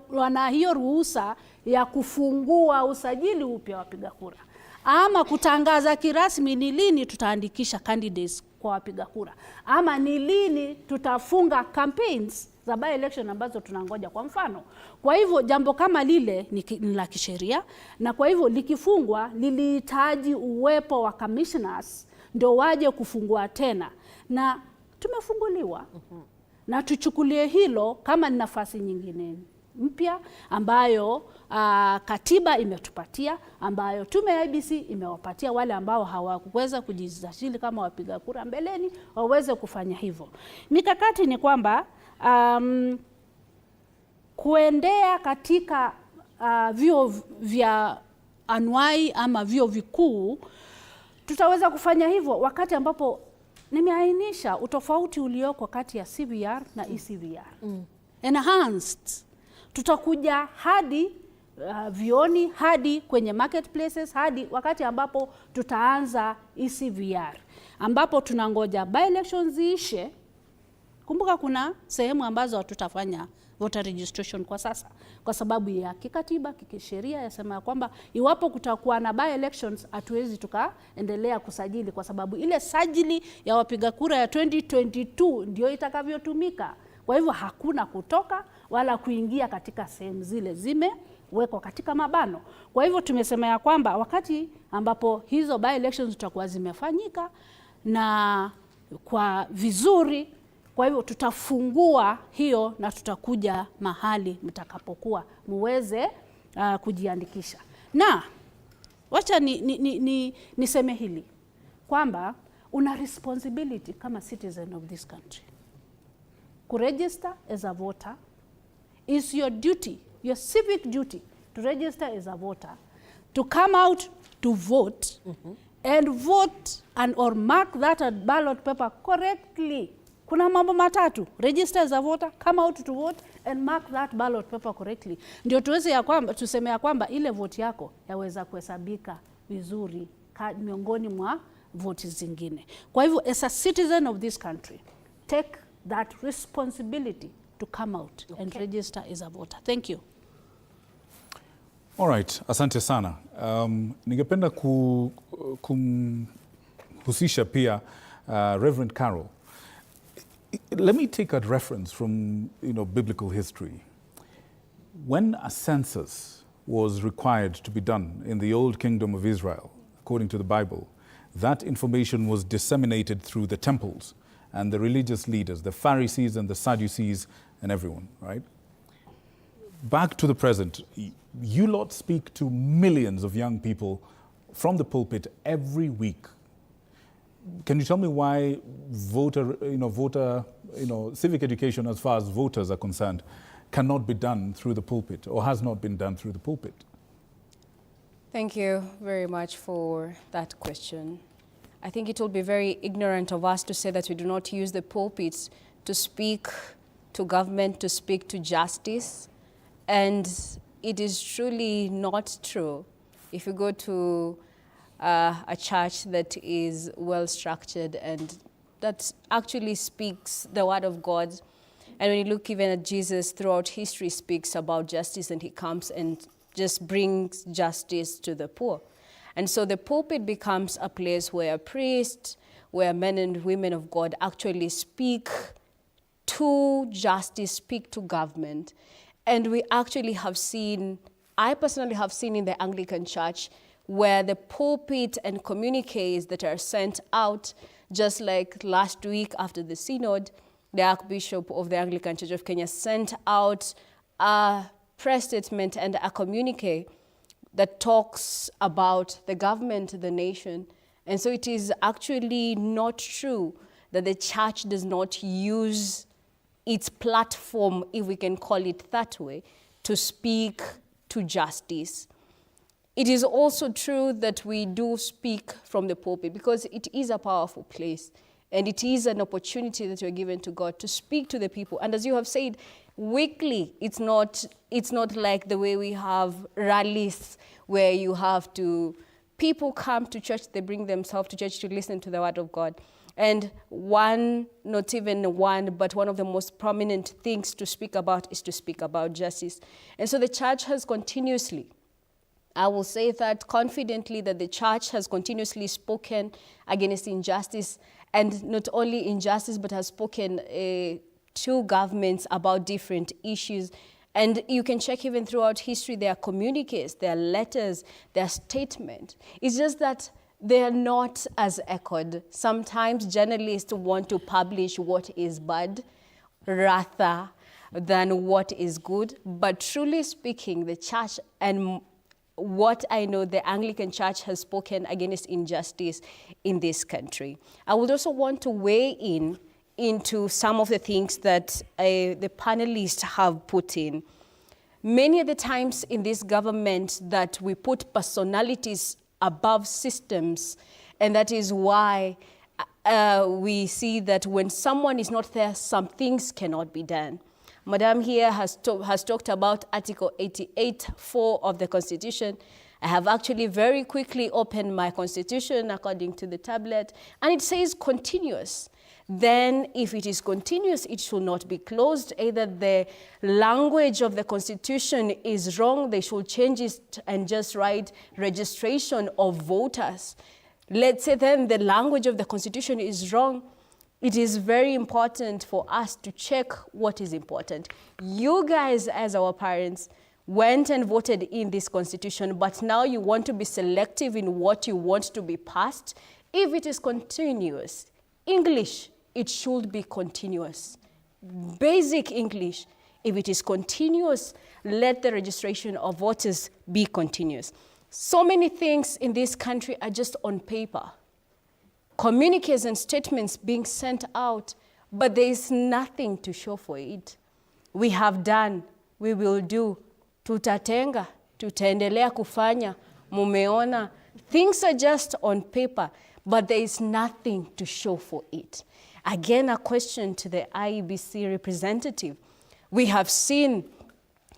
wana hiyo ruhusa ya kufungua usajili upya wapiga kura, ama kutangaza kirasmi ni lini tutaandikisha candidates kwa wapiga kura, ama ni lini tutafunga campaigns za by election ambazo tunangoja kwa mfano. Kwa hivyo jambo kama lile ni la kisheria, na kwa hivyo likifungwa lilihitaji uwepo wa commissioners ndio waje kufungua tena, na tumefunguliwa. Na tuchukulie hilo kama nafasi nyingine mpya ambayo katiba imetupatia, ambayo tume ya IEBC imewapatia wale ambao hawakuweza kujisajili kama wapiga kura mbeleni waweze kufanya hivyo. Mikakati ni kwamba kuendea katika vyuo vya anuai ama vyuo vikuu, tutaweza kufanya hivyo wakati ambapo nimeainisha utofauti ulioko kati ya CVR na ECVR. Enhanced. Tutakuja hadi vioni, hadi kwenye marketplaces, hadi wakati ambapo tutaanza ECVR, ambapo tunangoja by elections ziishe. Kumbuka kuna sehemu ambazo hatutafanya voter registration kwa sasa kwa sababu ya kikatiba, kikisheria yasema kwamba iwapo kutakuwa na by elections hatuwezi tukaendelea kusajili, kwa sababu ile sajili ya wapiga kura ya 2022 ndio itakavyotumika. Kwa hivyo hakuna kutoka wala kuingia katika sehemu zile, zimewekwa katika mabano. Kwa hivyo tumesema ya kwamba wakati ambapo hizo by elections zitakuwa zimefanyika na kwa vizuri, kwa hivyo tutafungua hiyo na tutakuja mahali mtakapokuwa muweze kujiandikisha. Na wacha niseme hili kwamba una responsibility kama citizen of this country. Kuregister as a voter is your duty, your civic duty, to register as a voter, to come out to vote, and vote or mark that ballot paper correctly. Kuna mambo matatu: register as a voter, come out to vote, and mark that ballot paper correctly. Ndio tuweze ya kwamba tuseme ya kwamba ile vote yako yaweza kuhesabika vizuri miongoni mwa vote zingine. Kwa hivyo as a citizen of this country, take that responsibility to come out and register as a voter. Thank you. All right, asante sana. Ningependa kumhusisha pia Reverend Carol. Let me take a reference from biblical history. When a census was required to be done in the old kingdom of Israel, according to the Bible, that information was disseminated through the temples and the religious leaders, the Pharisees and the Sadducees and everyone, right? Back to the present, you lot speak to millions of young people from the pulpit every week. Can you tell me why civic education as far as voters are concerned cannot be done through the pulpit or has not been done through the pulpit? Thank you very much for that question. I think it will be very ignorant of us to say that we do not use the pulpits to speak to government, to speak to justice. And it is truly not true. If you go to a church that is well structured and that actually speaks the word of God, and when you look even at Jesus throughout history speaks about justice, and he comes and just brings justice to the poor. And so the pulpit becomes a place where priests, where men and women of God actually speak to justice, speak to government. And we actually have seen, I personally have seen in the Anglican Church, where the pulpit and communiques that are sent out, just like last week after the synod, the Archbishop of the Anglican Church of Kenya sent out a press statement and a communique that talks about the government, the nation. And so it is actually not true that the church does not use its platform, if we can call it that way, to speak to justice. It is also true that we do speak from the pulpit because it is a powerful place and it is an opportunity that we're given to God to speak to the people. And as you have said, weekly, it's not like the way we have rallies where you have to, people come to church, they bring themselves to church to listen to the word of God. And one, not even one, but one of the most prominent things to speak about is to speak about justice. And so the church has continuously, I will say that confidently, that the church has continuously spoken against injustice, and not only injustice, but has spoken to governments about different issues. And you can check even throughout history, there are communiques, there are letters, there are statements. It's just that they are not as echoed. Sometimes journalists want to publish what is bad rather than what is good. But truly speaking, the church, and what I know, the Anglican Church has spoken against injustice in this country. I would also want to weigh into some of the things that the panelists have put in. Many of the times in this government that we put personalities above systems, and that is why we see that when someone is not there, some things cannot be done. Madam here has talked about Article 88(4) of the Constitution. I have actually very quickly opened my Constitution according to the tablet, and it says continuous. Then if it is continuous, it should not be closed. Either the language of the Constitution is wrong, they should change it and just write registration of voters. Let's say then the language of the Constitution is wrong. It is very important for us to check what is important. You guys, as our parents, went and voted in this Constitution, but now you want to be selective in what you want to be passed. If it is continuous, English, it should be continuous. Basic English, if it is continuous, let the registration of voters be continuous. So many things in this country are just on paper. Communiques and statements being sent out, but there is nothing to show for it. We have done, we will do, tutatenga, tutaendelea kufanya, mumeona. Things are just on paper, but there is nothing to show for it. Again, a question to the IEBC representative. We have seen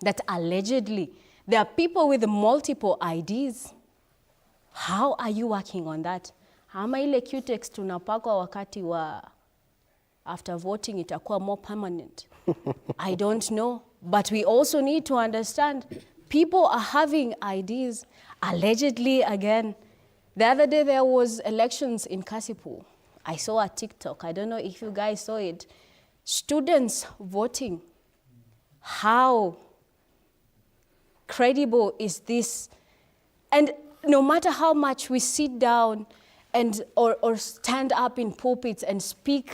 that allegedly there are people with multiple IDs. How are you working on that? Ama ile Q-tex tunapakwa wakati wa after voting itakuwa more permanent? I don't know. But we also need to understand people are having IDs. Allegedly, again, the other day there was elections in Kasipul. I saw a TikTok. I don't know if you guys saw it. Students voting. How credible is this? And no matter how much we sit down and or stand up in pulpits and speak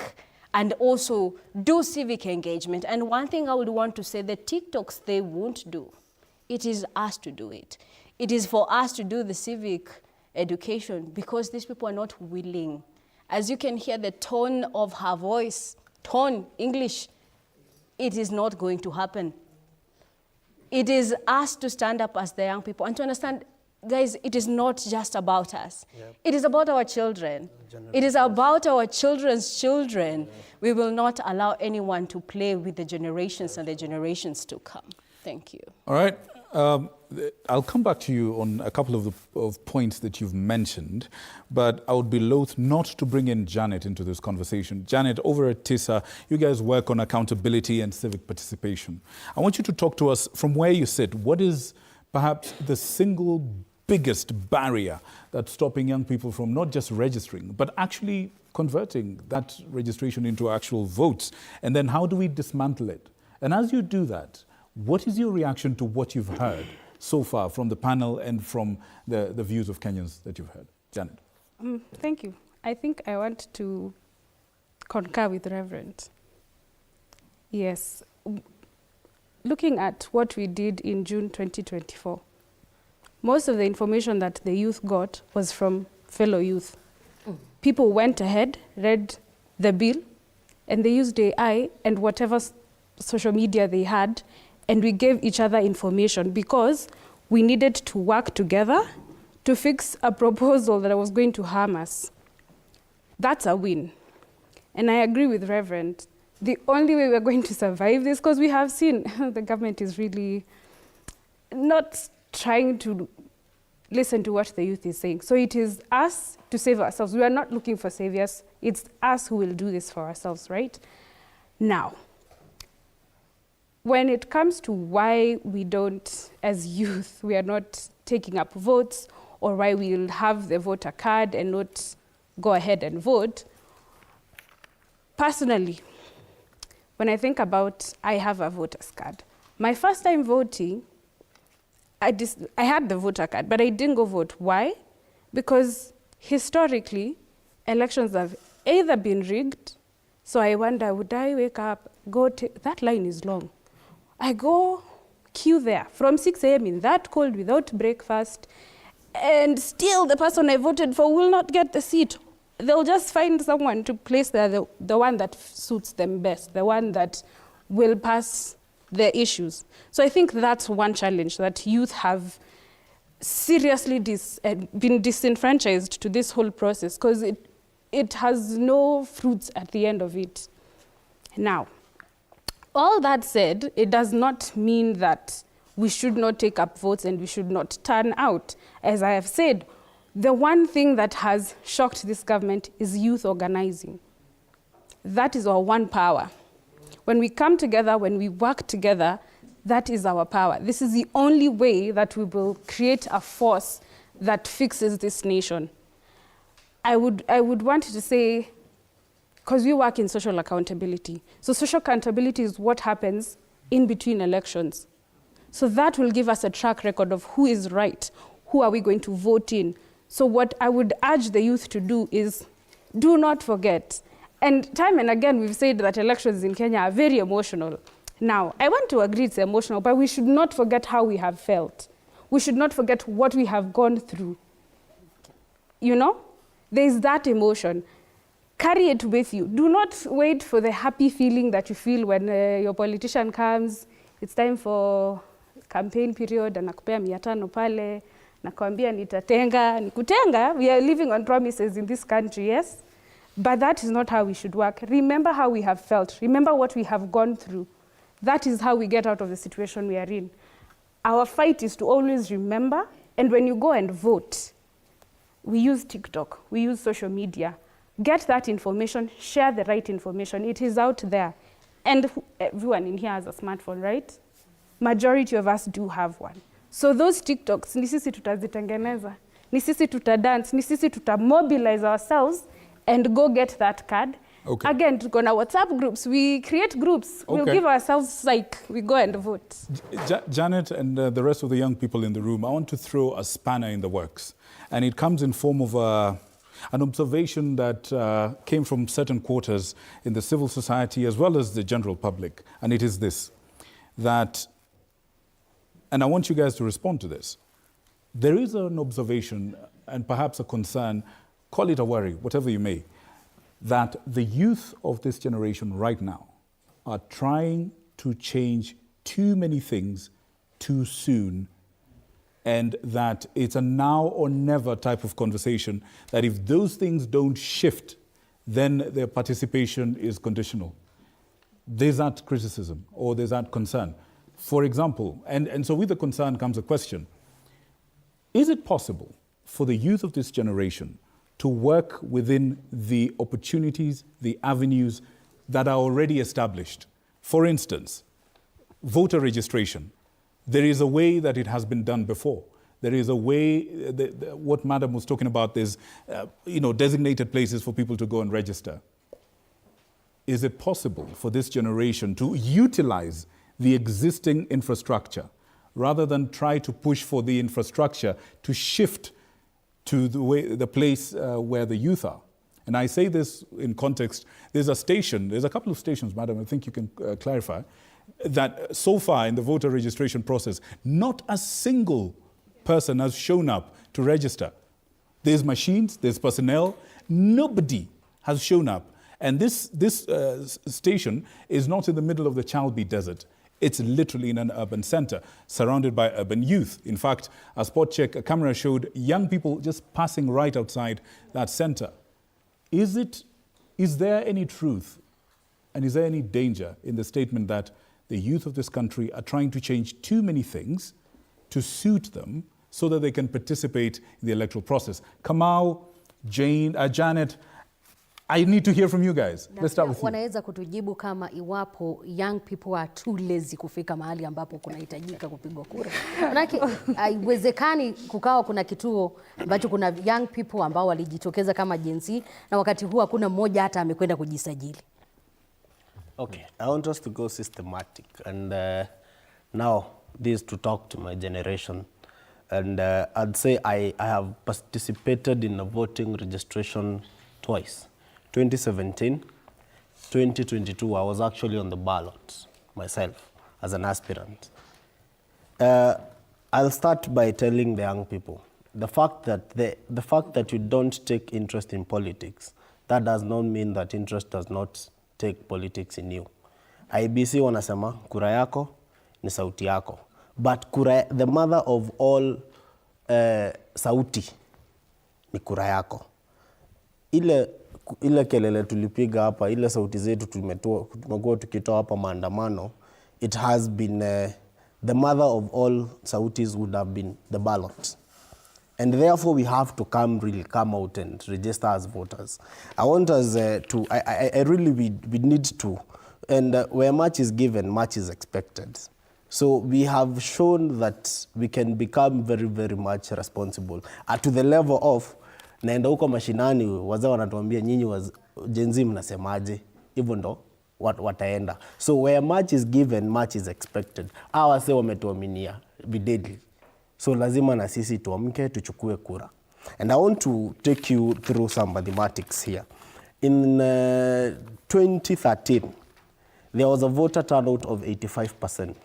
and also do civic engagement. And one thing I would want to say, the TikToks, they won't do. It is us to do it. It is for us to do the civic education because these people are not willing. As you can hear the tone of her voice, tone, English, it is not going to happen. It is us to stand up as the young people and to understand, guys, it is not just about us. Yep. It is about our children. It is about our children's children. Yep. We will not allow anyone to play with the generations and the generations to come. Thank you. All right. I'll come back to you on a couple of points that you've mentioned, but I would be loath not to bring in Janet into this conversation. Janet, over at TISA, you guys work on accountability and civic participation. I want you to talk to us from where you sit. What is perhaps the single biggest barrier that's stopping young people from not just registering, but actually converting that registration into actual votes? And then how do we dismantle it? And as you do that, what is your reaction to what you've heard so far from the panel and from the views of Kenyans that you've heard? Janet. Thank you. I think I want to concur with Reverend. Yes. Looking at what we did in June 2024, most of the information that the youth got was from fellow youth. People went ahead, read the bill, and they used AI and whatever social media they had, and we gave each other information because we needed to work together to fix a proposal that was going to harm us. That's a win. And I agree with Reverend. The only way we're going to survive this, because we have seen the government is really not trying to listen to what the youth is saying. So it is us to save ourselves. We are not looking for saviors. It's us who will do this for ourselves, right? Now, when it comes to why we don't, as youth, we are not taking up votes, or why we'll have the voter card and not go ahead and vote, personally, when I think about I have a voter's card, my first time voting, I had the voter card, but I didn't go vote. Why? Because historically, elections have either been rigged, so I wonder, would I wake up, that line is long. I go queue there from 6 a.m. in that cold without breakfast, and still the person I voted for will not get the seat. They'll just find someone to place there, the one that suits them best, the one that will pass their issues. So I think that's one challenge, that youth have seriously been disenfranchised to this whole process, because it has no fruits at the end of it. Now, all that said, it does not mean that we should not take up votes and we should not turn out. As I have said, the one thing that has shocked this government is youth organizing. That is our one power. When we come together, when we work together, that is our power. This is the only way that we will create a force that fixes this nation. I would want to say, because we work in social accountability. So social accountability is what happens in between elections. So that will give us a track record of who is right, who are we going to vote in. So what I would urge the youth to do is, do not forget. And time and again, we've said that elections in Kenya are very emotional. Now, I want to agree it's emotional, but we should not forget how we have felt. We should not forget what we have gone through. You know, there's that emotion. Carry it with you. Do not wait for the happy feeling that you feel when your politician comes. It's time for campaign period, anakupea 500 pale, nakwambia nitatenga, nikutenga. We are living on promises in this country, yes? But that is not how we should work. Remember how we have felt. Remember what we have gone through. That is how we get out of the situation we are in. Our fight is to always remember, and when you go and vote, we use TikTok, we use social media. Get that information, share the right information. It is out there. And everyone in here has a smartphone, right? Majority of us do have one. So those TikToks, ni sisi tutazitengeneza, ni sisi tutadance, ni sisi tutamobilize ourselves and go get that card. Okay. Again, tuko na WhatsApp groups. We create groups. Okay. We'll give ourselves psych. We go and vote. Janet and the rest of the young people in the room, I want to throw a spanner in the works. And it comes in form of an observation that came from certain quarters in the civil society as well as the general public. And it is this, that, and I want you guys to respond to this. There is an observation and perhaps a concern, call it a worry, whatever you may, that the youth of this generation right now are trying to change too many things too soon, and that it's a now or never type of conversation, that if those things don't shift, then their participation is conditional. There's that criticism or there's that concern. For example, and so with the concern comes a question, is it possible for the youth of this generation to work within the opportunities, the avenues that are already established? For instance, voter registration. There is a way that it has been done before. There is a way, what Madam was talking about, there's designated places for people to go and register. Is it possible for this generation to utilize the existing infrastructure rather than try to push for the infrastructure to shift to the place where the youth are? And I say this in context, there's a couple of stations, Madam, I think you can clarify, that so far in the voter registration process, not a single person has shown up to register. There's machines, there's personnel, nobody has shown up. And this station is not in the middle of the Chalbi Desert. It's literally in an urban center, surrounded by urban youth. In fact, a spot check, a camera showed young people just passing right outside that center. Is there any truth and is there any danger in the statement that the youth of this country are trying to change too many things to suit them so that they can participate in the electoral process? Kamau, Jane, Janet, I need to hear from you guys. Let's start with you. Wanaweza kutujibu kama iwapo young people are too lazy kufika mahali ambapo kunahitajika kupigwa kura. Manake haiwezekani kukawa kuna kituo ambacho kuna young people ambao walijitokeza kama Gen Z na wakati huu hakuna mmoja hata amekwenda kujisajili. Okay, I want us to go systematic, and now this to talk to my generation. And I'd say I have participated in a voting registration twice. 2017, 2022, I was actually on the ballot myself as an aspirant. I'll start by telling the young people, the fact that you don't take interest in politics, that does not mean that interest does not take politics in you. IEBC wanasema kura yako ni sauti yako, but the mother of all sauti ni kura yako. Ile kelele tulipiga hapa, ile sauti zetu tumekuwa tukitoa hapa maandamano, it has been the mother of all sautis would have been the ballot. And therefore we have to come out and register as voters. I want us we need to, and where much is given, much is expected. So we have shown that we can become very, very much responsible to the level of naenda huko mashinani wazee wanatuambia nyinyi Gen Z mnasemaje, hivyo ndo wataenda. So where much is given, much is expected. Wase wametuaminia videdly, so lazima na sisi tuamke tuchukue kura. And I want to take you through some mathematics here. In 2013, there was a voter turnout of 85%.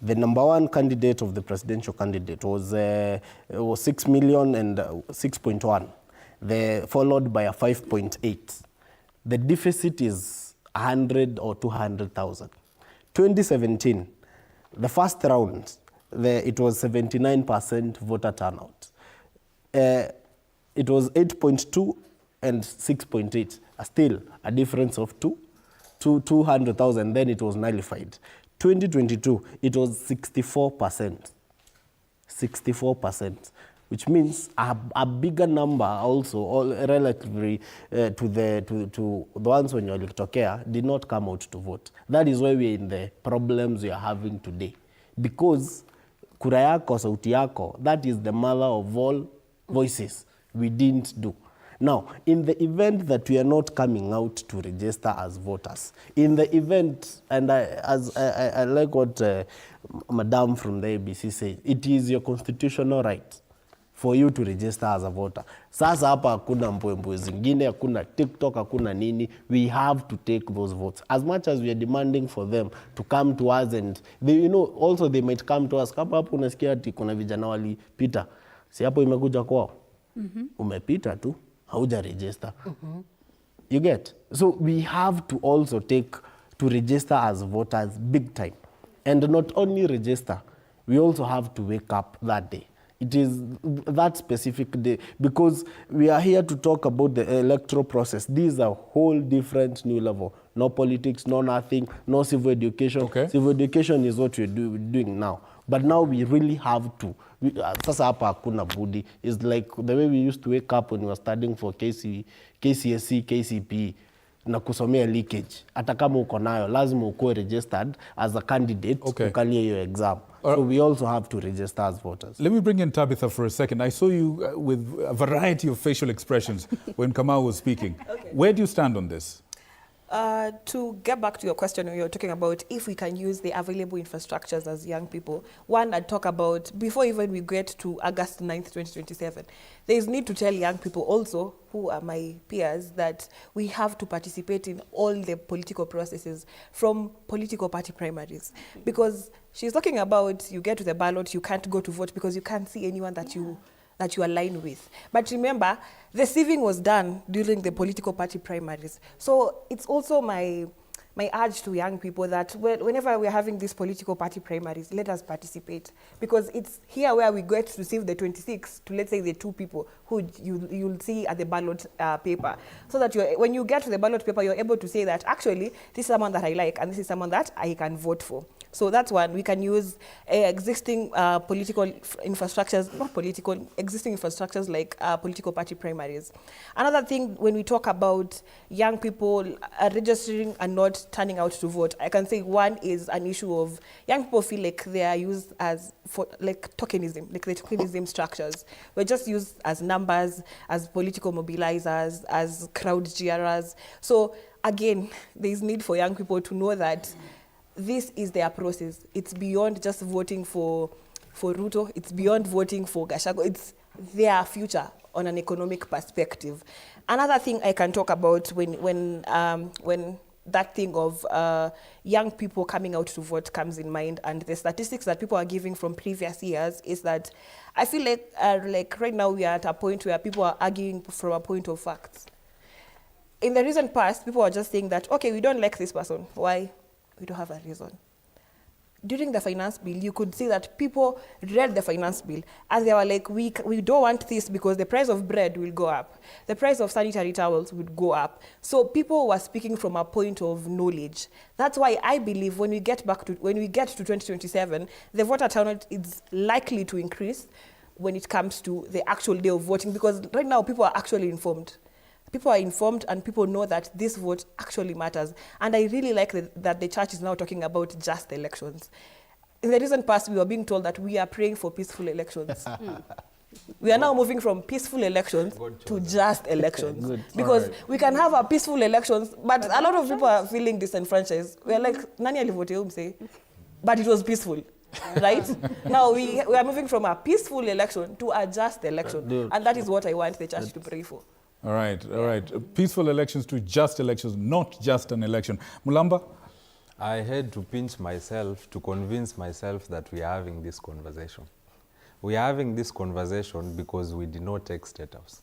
The number one candidate of the presidential candidate was 6 million and 6.1. Followed by a 5.8. The deficit is 100 or 200,000. 2017, the first round, it was 79% voter turnout. It was 8.2 and 6.8, still a difference of 200,000, then it was nullified. 2022, it was 64%. 64%. Which means a bigger number also, relatively to the ones when you're Tokea, did not come out to vote. That is why we're in the problems we are having today. Because kura yako, sauti yako, that is the mother of all voices. We didn't do. Now, in the event that we are not coming out to register as voters, in the event, and I like what Madam from the IEBC said, it is your constitutional right for you to register as a voter. Sasa hapa hakuna mbwembwe zingine, hakuna TikTok, hakuna nini. We have to take those votes. As much as we are demanding for them to come to us, and they, also they might come to us. Kama hapo unasikia ati kuna vijana walipita, si hapo imekuja kwao. Umepita tu, hauja register. You get? So we have to also to register as voters big time. And not only register, we also have to wake up that day. It is that specific day, because we are here to talk about the electoral process. These are a whole different new level. No politics, no nothing, no civil education. Okay. Civil education is what we're doing now. But now we really have to. Sasa hapa hakuna budi. It's like the way we used to wake up when we were studying for KCSE, KCPE. na kusomea leakage. Hata kama uko nayo, lazima ukuwe registered as a candidate ukalie hiyo exam. So we also have to register as voters. Let me bring in Tabitha for a second. I saw you with a variety of facial expressions when Kamau was speaking. Where do you stand on this? To get back to your question, you're talking about if we can use the available infrastructures as young people. One, I'd talk about, before even we get to August 9th, 2027, there is need to tell young people also, who are my peers, that we have to participate in all the political processes from political party primaries. Because she's talking about you get to the ballot, you can't go to vote because you can't see anyone that you align with. But remember, the sieving was done during the political party primaries. So it's also my urge to young people that whenever we're having these political party primaries, let us participate. Because it's here where we get to sieve the 26 to, let's say, the 2 people who you'll see at the ballot paper. So that when you get to the ballot paper, you're able to say that, actually, this is someone that I like and this is someone that I can vote for. So that's one. We can use existing political infrastructures, existing infrastructures like political party primaries. Another thing, when we talk about young people registering and not turning out to vote, I can say one is an issue of young people feel like they are used as tokenism, like the tokenism structures. We're just used as numbers, as political mobilizers, as crowd jeerers. So again, there's need for young people to know that this is their process. It's beyond just voting for Ruto. It's beyond voting for Gachagua. It's their future on an economic perspective. Another thing I can talk about when that thing of young people coming out to vote comes in mind, and the statistics that people are giving from previous years is that I feel like right now we are at a point where people are arguing from a point of facts. In the recent past, people are just saying that, okay, we don't like this person. Why? We don't have a reason. During the finance bill, you could see that people read the finance bill and they were like, we don't want this because the price of bread will go up. The price of sanitary towels would go up. So people were speaking from a point of knowledge. That's why I believe when we get to 2027, the voter turnout is likely to increase when it comes to the actual day of voting, because right now people are actually informed. People are informed and people know that this vote actually matters. And I really like that the church is now talking about just elections. In the recent past, we were being told that we are praying for peaceful elections. We are now moving from peaceful elections to just elections. Because we can have our peaceful elections, but a lot of people are feeling disenfranchised. We are like, nani alivote say? But it was peaceful. Right? Now we are moving from a peaceful election to a just election. And that is what I want the church to pray for. All right. Peaceful elections to just elections, not just an election. Mulamba? I had to pinch myself to convince myself that we are having this conversation. We are having this conversation because we did not take State House.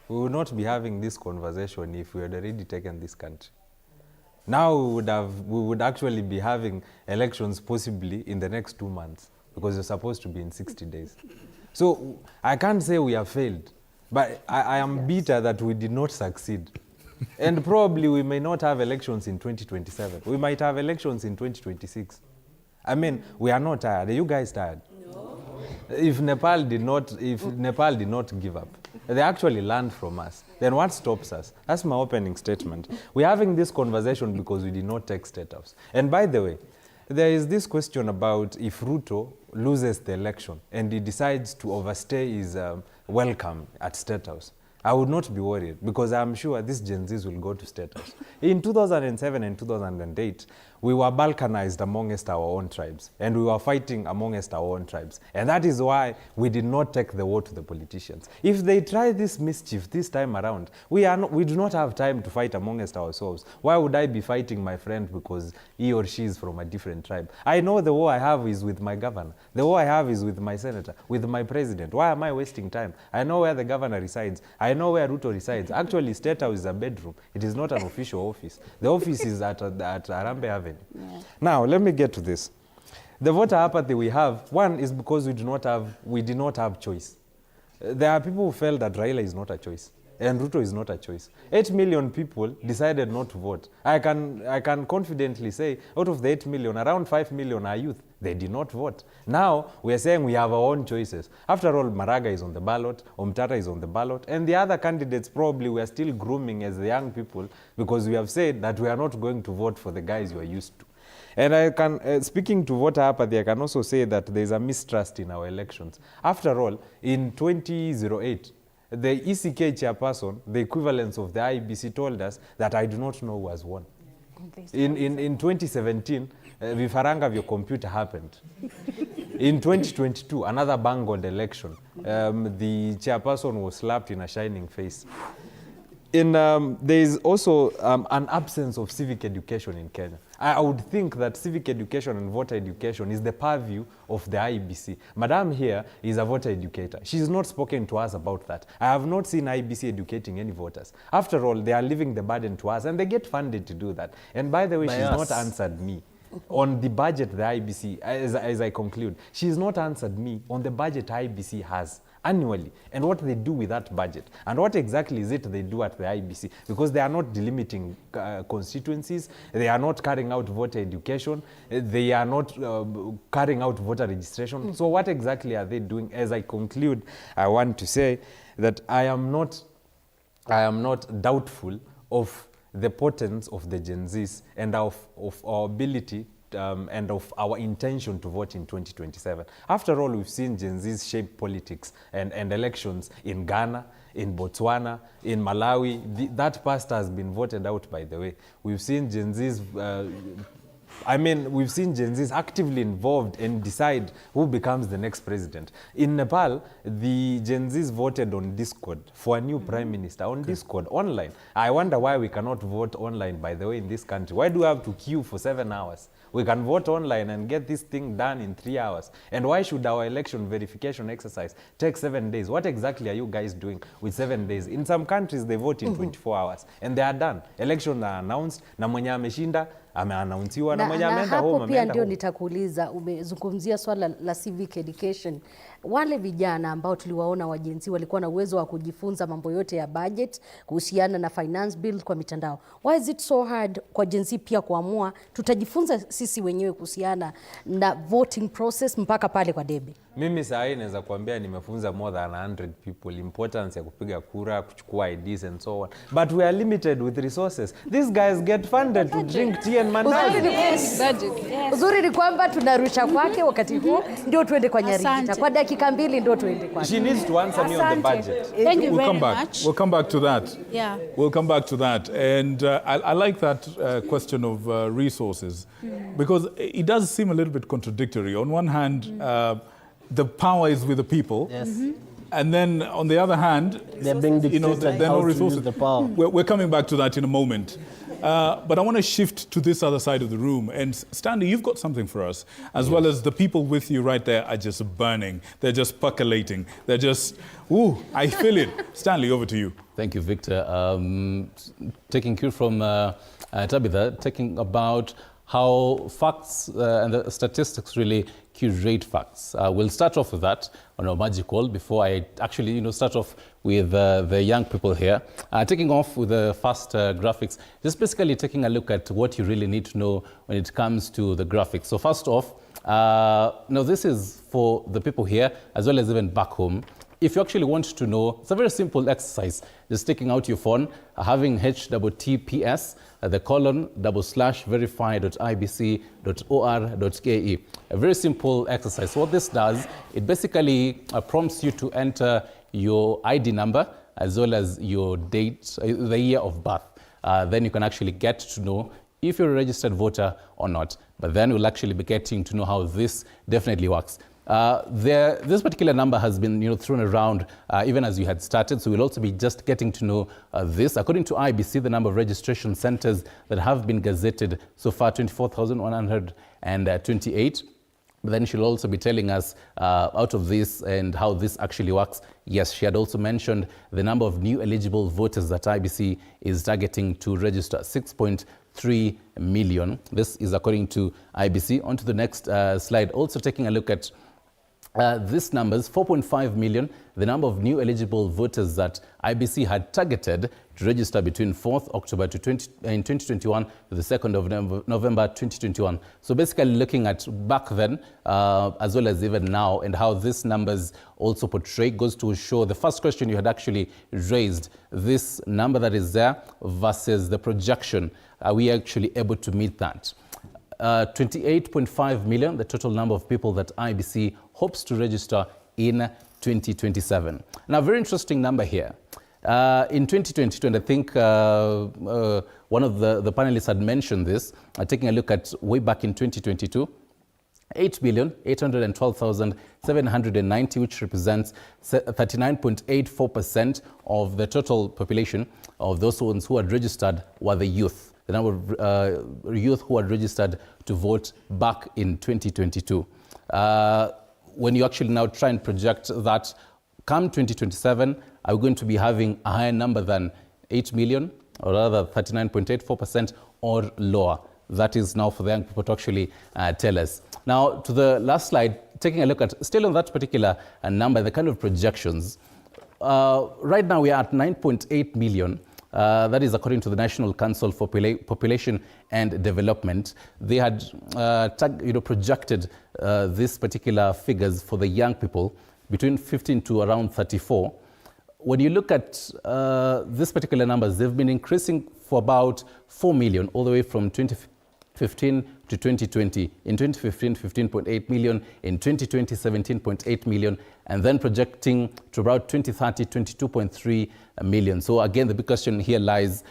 We would not be having this conversation if we had already taken this country. Now we would actually be having elections possibly in the next 2 months because they're supposed to be in 60 days. So I can't say we have failed. But I am bitter that we did not succeed. And probably we may not have elections in 2027. We might have elections in 2026. I mean, we are not tired. Are you guys tired? No. If Nepal did not give up, they actually learned from us, then what stops us? That's my opening statement. We're having this conversation because we did not take State House. And by the way, there is this question about if Ruto loses the election and he decides to overstay his welcome at State House. I would not be worried because I'm sure these Gen Zs will go to State House. In 2007 and 2008, we were balkanized amongst our own tribes and we were fighting amongst our own tribes. And that is why we did not take the war to the politicians. If they try this mischief this time around, we do not have time to fight amongst ourselves. Why would I be fighting my friend because he or she is from a different tribe? I know the war I have is with my governor. The war I have is with my senator, with my president. Why am I wasting time? I know where the governor resides. I know where Ruto resides. Actually, State House is a bedroom. It is not an official office. The office is at Arambe Avenue. Yeah. Now, let me get to this. The voter apathy we have, one is because we did not have choice. There are people who felt that Raila is not a choice and Ruto is not a choice. 8 million people decided not to vote. I can confidently say out of the 8 million, around 5 million are youth. They did not vote. Now, we are saying we have our own choices. After all, Maraga is on the ballot, Omtata is on the ballot, and the other candidates probably we are still grooming as the young people because we have said that we are not going to vote for the guys you are used to. And I can, speaking to voter apathy, I can also say that there is a mistrust in our elections. After all, in 2008, the ECK chairperson, the equivalence of the IEBC, told us that I do not know who has won. In 2017, vifaranga vya computer happened. In 2022, another bungled election. The chairperson was slapped in a shining face. There is also an absence of civic education in Kenya. I would think that civic education and voter education is the purview of the IEBC. Madam here is a voter educator. She's not spoken to us about that. I have not seen IEBC educating any voters. After all, they are leaving the burden to us, and they get funded to do that. And by the way, she's not answered me on the budget the IEBC, as I conclude. She's not answered me on the budget IEBC has annually and what they do with that budget and what exactly is it they do at the IEBC, because they are not delimiting constituencies, they are not carrying out voter education, they are not carrying out voter registration. So what exactly are they doing? As I conclude, I want to say that I am not doubtful of the potence of the Gen Zs and of our ability and of our intention to vote in 2027. After all, we've seen Gen Zs shape politics and elections in Ghana, in Botswana, in Malawi. That past has been voted out, by the way. We've seen Gen Zs we've seen Gen Zs actively involved and decide who becomes the next president. In Nepal, the Gen Zs voted on Discord for a new prime minister, on Discord, online. I wonder why we cannot vote online, by the way, in this country. Why do we have to queue for 7 hours? We can vote online and get this thing done in 3 hours. And why should our election verification exercise take 7 days? What exactly are you guys doing with 7 days? In some countries, they vote in 24 hours and they are done. Elections are announced, na mwenye ameshinda ameannouncewa na mwenye ameenda home hapo pia ndio home. nitakuuliza, umezungumzia swala la civic education. Wale vijana ambao tuliwaona wajenzi walikuwa na uwezo wa kujifunza mambo yote ya budget, kuhusiana na finance bill kwa mitandao. Why is it so hard kwa jenzi pia kuamua tutajifunza sisi wenyewe kuhusiana na voting process mpaka pale kwa debe? Mimi saa hii naweza kuambia nimefunza more than 100 people importance ya kupiga kura, kuchukua IDs and so on. But we are limited with resources. These guys get funded to drink tea and mandazi. Uzuri ni kwamba tunarusha kwake wakati huu ndio tuende kwa Nyarita. Kwa dakika 2 ndio tuende kwake. She needs to answer me on the budget. Thank you very much. We'll come back to that. Yeah. We'll come back to that. And I like that question of resources because it does seem a little bit contradictory. On one hand, the power is with the people. Yes. And then on the other hand, they're being dictated there are no resources. The power. We're coming back to that in a moment. But I want to shift to this other side of the room. And Stanley, you've got something for us, as well as the people with you right there are just burning. They're just percolating. They're just, ooh, I feel it. Stanley, over to you. Thank you, Victor. Taking cue from Tabitha, talking about how facts and the statistics really curate facts. We'll start off with that on our magic call before I actually start off with the young people here. Taking off with the first graphics, just basically taking a look at what you really need to know when it comes to the graphics. So first off, now this is for the people here as well as even back home. If you actually want to know, it's a very simple exercise. Just taking out your phone, having HTTPS, /verify.ibc.or.ke. A very simple exercise. What this does, it basically prompts you to enter your ID number as well as your date, the year of birth. Then you can actually get to know if you're a registered voter or not. But then we'll actually be getting to know how this definitely works. This particular number has been thrown around even as you had started, so we'll also be just getting to know this. According to IEBC, the number of registration centers that have been gazetted so far, 24,128. But then she'll also be telling us out of this and how this actually works. Yes, she had also mentioned the number of new eligible voters that IEBC is targeting to register, 6.3 million. This is according to IEBC. On to the next slide, also taking a look at This number is 4.5 million, the number of new eligible voters that IEBC had targeted to register between 4th October in 2021 to the 2nd of November 2021. So basically looking at back then, as well as even now, and how these numbers also portray, goes to show the first question you had actually raised, this number that is there versus the projection. Are we actually able to meet that? 28.5 million, the total number of people that IEBC hopes to register in 2027. Now, very interesting number here. In 2022, and I think one of the panelists had mentioned this, taking a look at way back in 2022, 8,812,790, which represents 39.84% of the total population of those ones who had registered were the youth. The number of youth who had registered to vote back in 2022. When you actually now try and project that, come 2027, are we going to be having a higher number than 8 million, or rather 39.84%, or lower? That is now for the young people to actually tell us. Now, to the last slide, taking a look at, still on that particular number, the kind of projections. Right now, we are at 9.8 million. That is according to the National Council for Population and Development. They had projected these particular figures for the young people between 15 to around 34. When you look at these particular numbers, they've been increasing for about 4 million all the way from 2015 to 2020. In 2015, 15.8 million. In 2020, 17.8 million. And then projecting to about 2030, 22.3 million. So again, the big question here lies,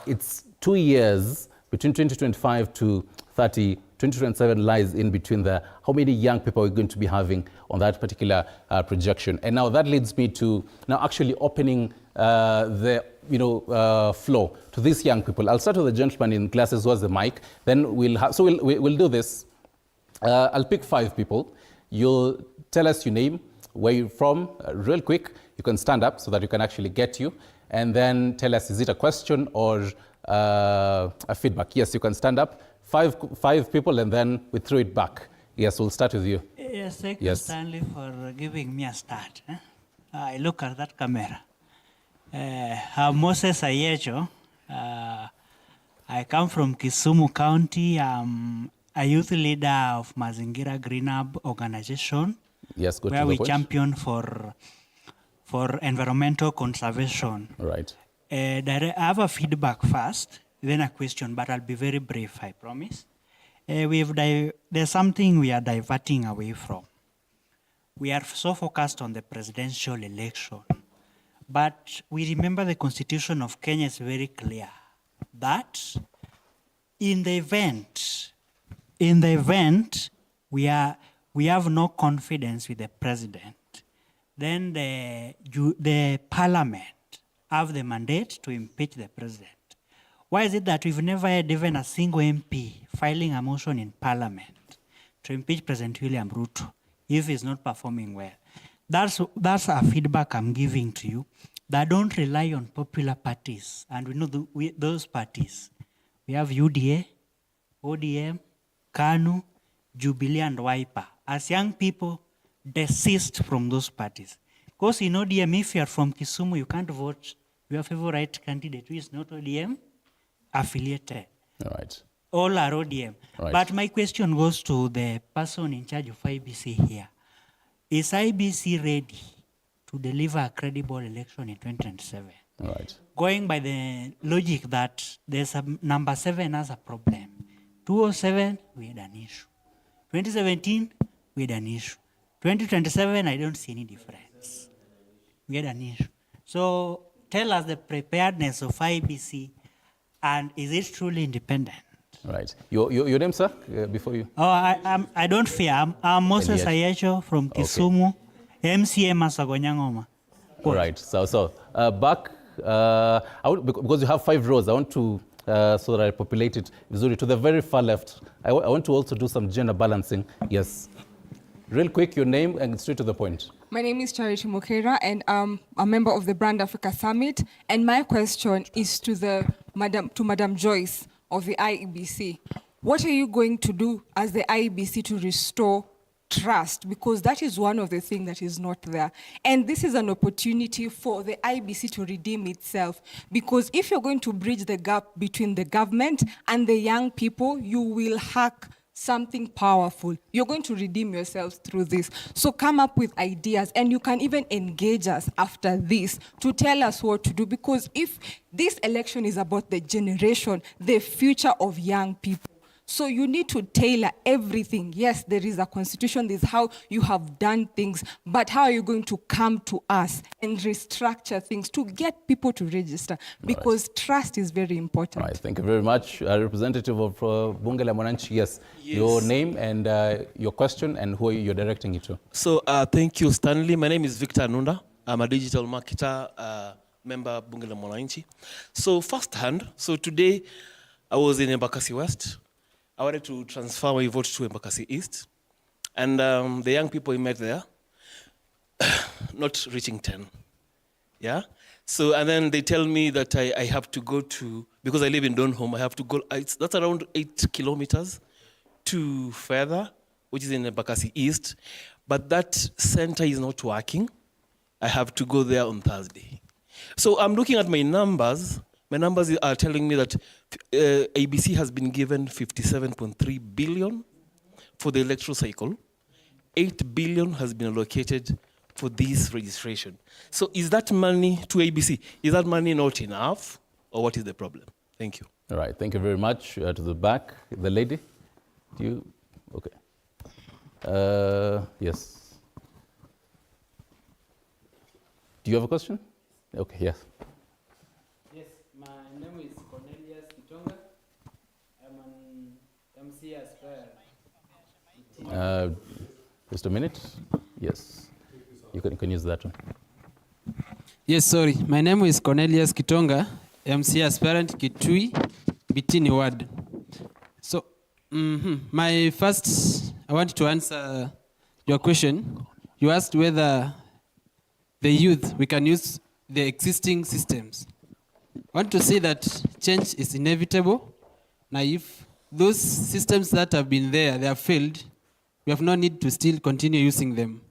it's 2 years between 2025 to 30, 2027 lies in between there. How many young people are we going to be having on that particular projection? And now that leads me to now actually opening the floor to these young people. I'll start with the gentleman in glasses who has the mic. Then we'll do this. I'll pick 5 people. You'll tell us your name, where you're from, real quick. You can stand up so that you can actually get you. And then tell us, is it a question or a feedback? Yes, you can stand up. 5 people, and then we throw it back. Yes, we'll start with you. Yes, thank you, Stanley, for giving me a start. I look at that camera. Moses Ayecho. I come from Kisumu County. I'm a youth leader of Mazingira Green Hub organization. Yes, good. Where we champion for environmental conservation. Right. I have a feedback first, then a question, but I'll be very brief, I promise. There's something we are diverting away from. We are so focused on the presidential election, but we remember the Constitution of Kenya is very clear that in the event we have no confidence with the president, then the parliament have the mandate to impeach the president. Why is it that we've never had even a single MP filing a motion in parliament to impeach President William Ruto if he's not performing well? That's a feedback I'm giving to you, that don't rely on popular parties. And we know those parties. We have UDA, ODM, KANU, Jubilee, and Wiper. As young people, desist from those parties. Because in ODM, if you are from Kisumu, you can't vote your favorite candidate who is not ODM affiliated. All right. All are ODM. Right. But my question goes to the person in charge of IEBC here. Is IEBC ready to deliver a credible election in 2027? All right. Going by the logic that there's number 7 has a problem. 2007, we had an issue. 2017, we had an issue. 2027, I don't see any difference. We had an issue. So tell us the preparedness of IEBC, and is it truly independent? Right. Your name, sir, before you? Oh, I don't fear. I'm Moses Ayecho from Kisumu, MCA Masagonyangoma. All right. So back, because you have 5 rows, I want to, so that I populate it visually, to the very far left. I want to also do some gender balancing. Yes. Real quick, your name and straight to the point. My name is Charity Mokera, and I'm a member of the Brand Africa Summit. And my question is to Madam Joyce of the IEBC. What are you going to do as the IEBC to restore trust, because that is one of the things that is not there. And this is an opportunity for the IEBC to redeem itself, because if you're going to bridge the gap between the government and the young people, you will hack something powerful. You're going to redeem yourselves through this. So come up with ideas, and you can even engage us after this to tell us what to do, because if this election is about the generation, the future of young people, so you need to tailor everything. Yes, there is a constitution, this is how you have done things, but how are you going to come to us and restructure things to get people to register? Because trust is very important. Right, thank you very much. Representative of Bunge la Mwananchi, yes, your name and your question and who you're directing it to. So thank you, Stanley. My name is Victor Nunda. I'm a digital marketer, member Bunge la Mwananchi. So firsthand, so today I was in Embakasi West. I wanted to transfer my vote to Embakasi East. And the young people we met there, not reaching 10. Yeah? So, and then they tell me that I have to go to, because I live in Donholm, I have to go, that's around 8 kilometers to further, which is in Embakasi East. But that center is not working. I have to go there on Thursday. So I'm looking at my numbers. My numbers are telling me that ABC has been given 57.3 billion for the electoral cycle. 8 billion has been allocated for this registration. So is that money to ABC? Is that money not enough, or what is the problem? Thank you. All right, thank you very much. To the back, the lady. Do you? Okay. Yes. Do you have a question? Okay, yes. Just a minute. Yes, you can use that one. Yes, sorry. My name is Cornelius Kitonga, MC aspirant Kitui, Bitini Ward. So, I want to answer your question. You asked whether the youth, we can use the existing systems. I want to say that change is inevitable. Now, if those systems that have been there, they have failed, we have no need to still continue using them.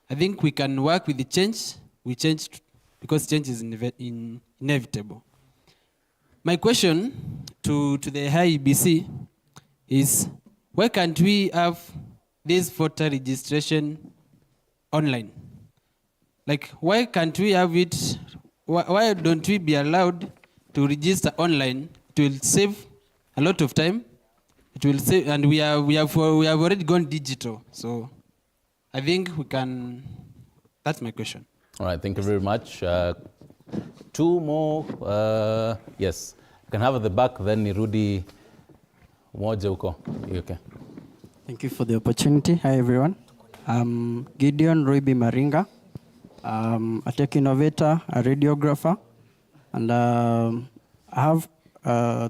I think we can work with the change. We change because change is inevitable. My question to the IEBC is, why can't we have this voter registration online? Like, why can't we have it, why don't we be allowed to register online? It will save a lot of time. It will save, and we have already gone digital. So I think we can, that's my question. All right, thank you very much. Two more, yes. You can have at the back, then Nirudi moja uko. Okay. Thank you for the opportunity. Hi, everyone. I'm Gideon Roibi Maringa. I'm a tech innovator, a radiographer, and I have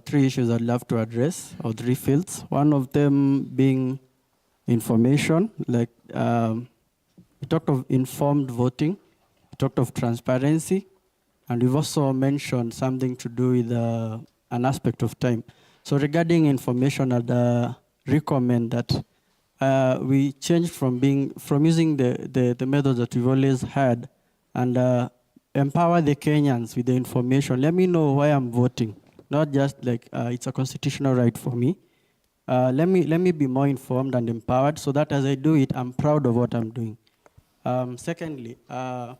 3 issues I'd love to address, or 3 fields. One of them being information, like we talked of informed voting, we talked of transparency, and we've also mentioned something to do with an aspect of time. So regarding information, I'd recommend that we change from using the methods that we've always had, and empower the Kenyans with the information. Let me know why I'm voting. Not just like it's a constitutional right for me. Let me be more informed and empowered, so that as I do it, I'm proud of what I'm doing. Secondly, I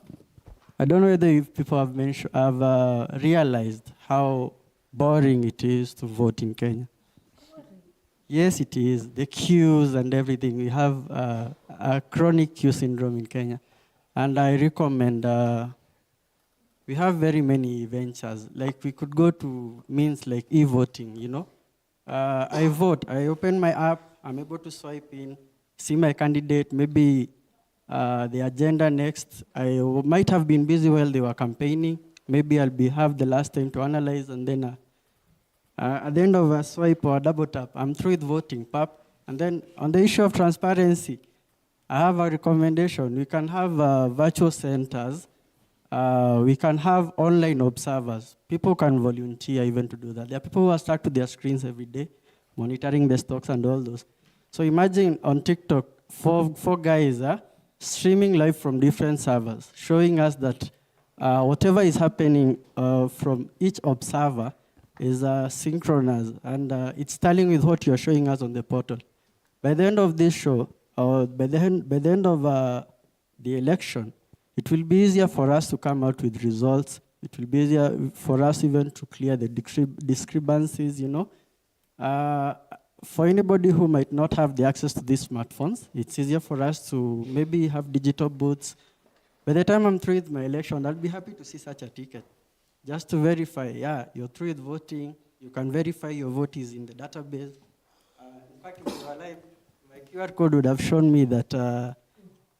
don't know whether people have realized how boring it is to vote in Kenya. Yes, it is. The queues and everything. We have a chronic queue syndrome in Kenya, and I recommend. We have very many ventures. Like we could go to means like e-voting, you know. I vote, I open my app, I'm able to swipe in, see my candidate, maybe the agenda next. I might have been busy while they were campaigning. Maybe I'll have the last time to analyze, and then at the end of a swipe or a double tap, I'm through with voting, pap. And then on the issue of transparency, I have a recommendation. We can have virtual centers. We can have online observers. People can volunteer even to do that. There are people who are stuck to their screens every day, monitoring the stocks and all those. So imagine on TikTok, four guys streaming live from different servers, showing us that whatever is happening from each observer is synchronous, and it's tallying with what you're showing us on the portal. By the end of this show, or by the end of the election, it will be easier for us to come out with results. It will be easier for us even to clear the discrepancies, you know. For anybody who might not have the access to these smartphones, it's easier for us to maybe have digital booths. By the time I'm through with my election, I'll be happy to see such a ticket, just to verify, yeah, you're through with voting, you can verify your vote is in the database. In fact, if you were alive, my QR code would have shown me that,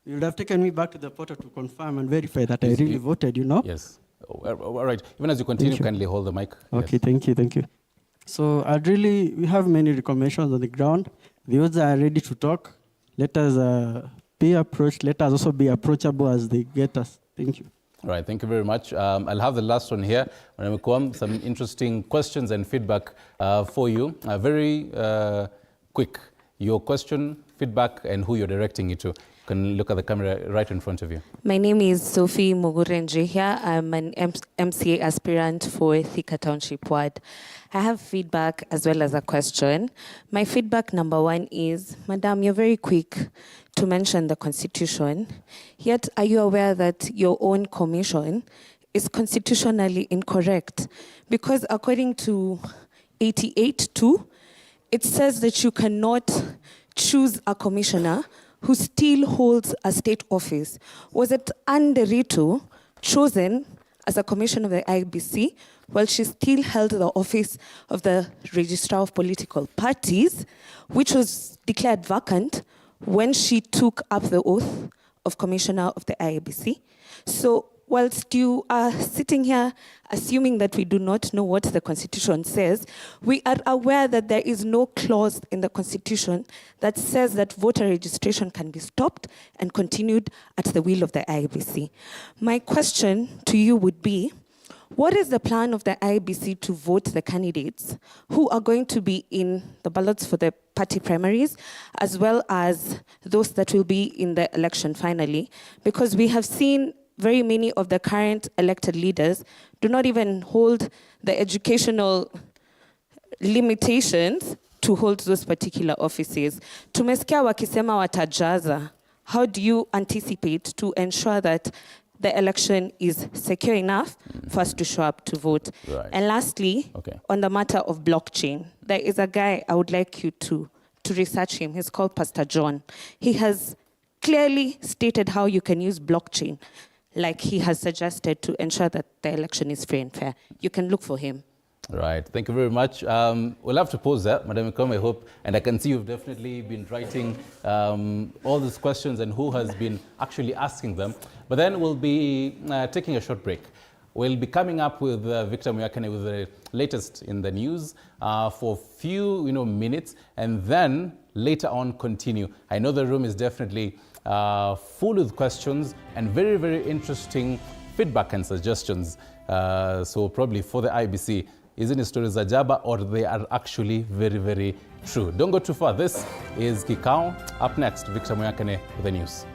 you would have taken me back to the portal to confirm and verify that I really voted, you know? Yes. All right. Even as you continue, kindly hold the mic. Okay, yes. Thank you. So we have many recommendations on the ground. The youths are ready to talk. Let us be approached. Let us also be approachable as they get us. Thank you. All right, thank you very much. I'll have the last one here. Some interesting questions and feedback for you. Very quick. Your question, feedback, and who you're directing it to. You can look at the camera right in front of you. My name is Sophie Mugurenje here. I'm an MCA aspirant for Thika Township Ward. I have feedback as well as a question. My feedback number one is, Madam, you're very quick to mention the Constitution, yet are you aware that your own commission is constitutionally incorrect? Because according to 88(2), it says that you cannot choose a commissioner who still holds a state office. Was it Anderito chosen as a commissioner of the IEBC while she still held the office of the Registrar of Political Parties, which was declared vacant when she took up the oath of commissioner of the IEBC? So whilst you are sitting here assuming that we do not know what the Constitution says, we are aware that there is no clause in the Constitution that says that voter registration can be stopped and continued at the will of the IEBC. My question to you would be, what is the plan of the IEBC to vote the candidates who are going to be in the ballots for the party primaries, as well as those that will be in the election finally? Because we have seen very many of the current elected leaders do not even hold the educational limitations to hold those particular offices. Tumesikia wakisema watajaza. How do you anticipate to ensure that the election is secure enough for us to show up to vote? Right. And lastly, on the matter of blockchain, there is a guy I would like you to research him. He's called Pastor John. He has clearly stated how you can use blockchain, like he has suggested, to ensure that the election is free and fair. You can look for him. Right, thank you very much. We'll have to pause there, Madam Ikome, I hope, and I can see you've definitely been writing all these questions and who has been actually asking them. But then we'll be taking a short break. We'll be coming up with Victor Muyakane with the latest in the news for a few minutes, and then later on continue. I know the room is definitely full with questions and very, very interesting feedback and suggestions. So probably for the IEBC, isn't it stories ajaba or they are actually very, very true? Don't go too far. This is Kikao. Up next, Victor Muyakane with the news.